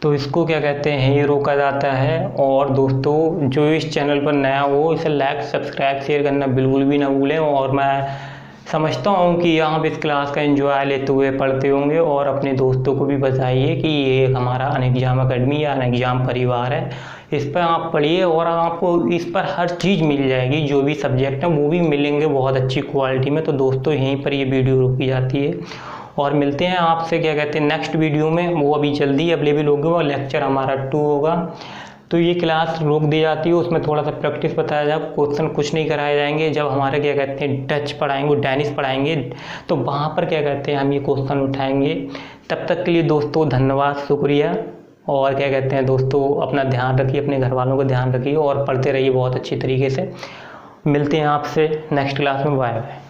तो इसको क्या कहते हैं ये रोका जाता है। और दोस्तों जो इस चैनल पर नया हो इसे लाइक सब्सक्राइब शेयर करना बिल्कुल भी ना भूलें। और मैं समझता हूँ कि आप इस क्लास का एंजॉय लेते हुए पढ़ते होंगे और अपने दोस्तों को भी बताइए कि ये हमारा अनएग्जाम अकेडमी या अनएग्जाम परिवार है, इस पर आप पढ़िए और आपको इस पर हर चीज़ मिल जाएगी। जो भी सब्जेक्ट हैं वो भी मिलेंगे बहुत अच्छी क्वालिटी में। तो दोस्तों यहीं पर ये वीडियो रोकी जाती है और मिलते हैं आपसे क्या कहते हैं नेक्स्ट वीडियो में। वो अभी जल्दी अवेलेबल होगा और लेक्चर हमारा 2 होगा। तो ये क्लास रोक दी जाती है, उसमें थोड़ा सा प्रैक्टिस बताया जाए, क्वेश्चन कुछ नहीं कराए जाएंगे। जब हमारे क्या कहते हैं डच पढ़ाएंगे, डेनिश पढ़ाएंगे, तो वहाँ पर क्या कहते हैं हम ये क्वेश्चन उठाएंगे। तब तक के लिए दोस्तों धन्यवाद, शुक्रिया। और क्या कहते हैं दोस्तों अपना ध्यान रखिए, अपने घर वालों का ध्यान रखिए और पढ़ते रहिए बहुत अच्छी तरीके से। मिलते हैं आपसे नेक्स्ट क्लास में। Bye bye.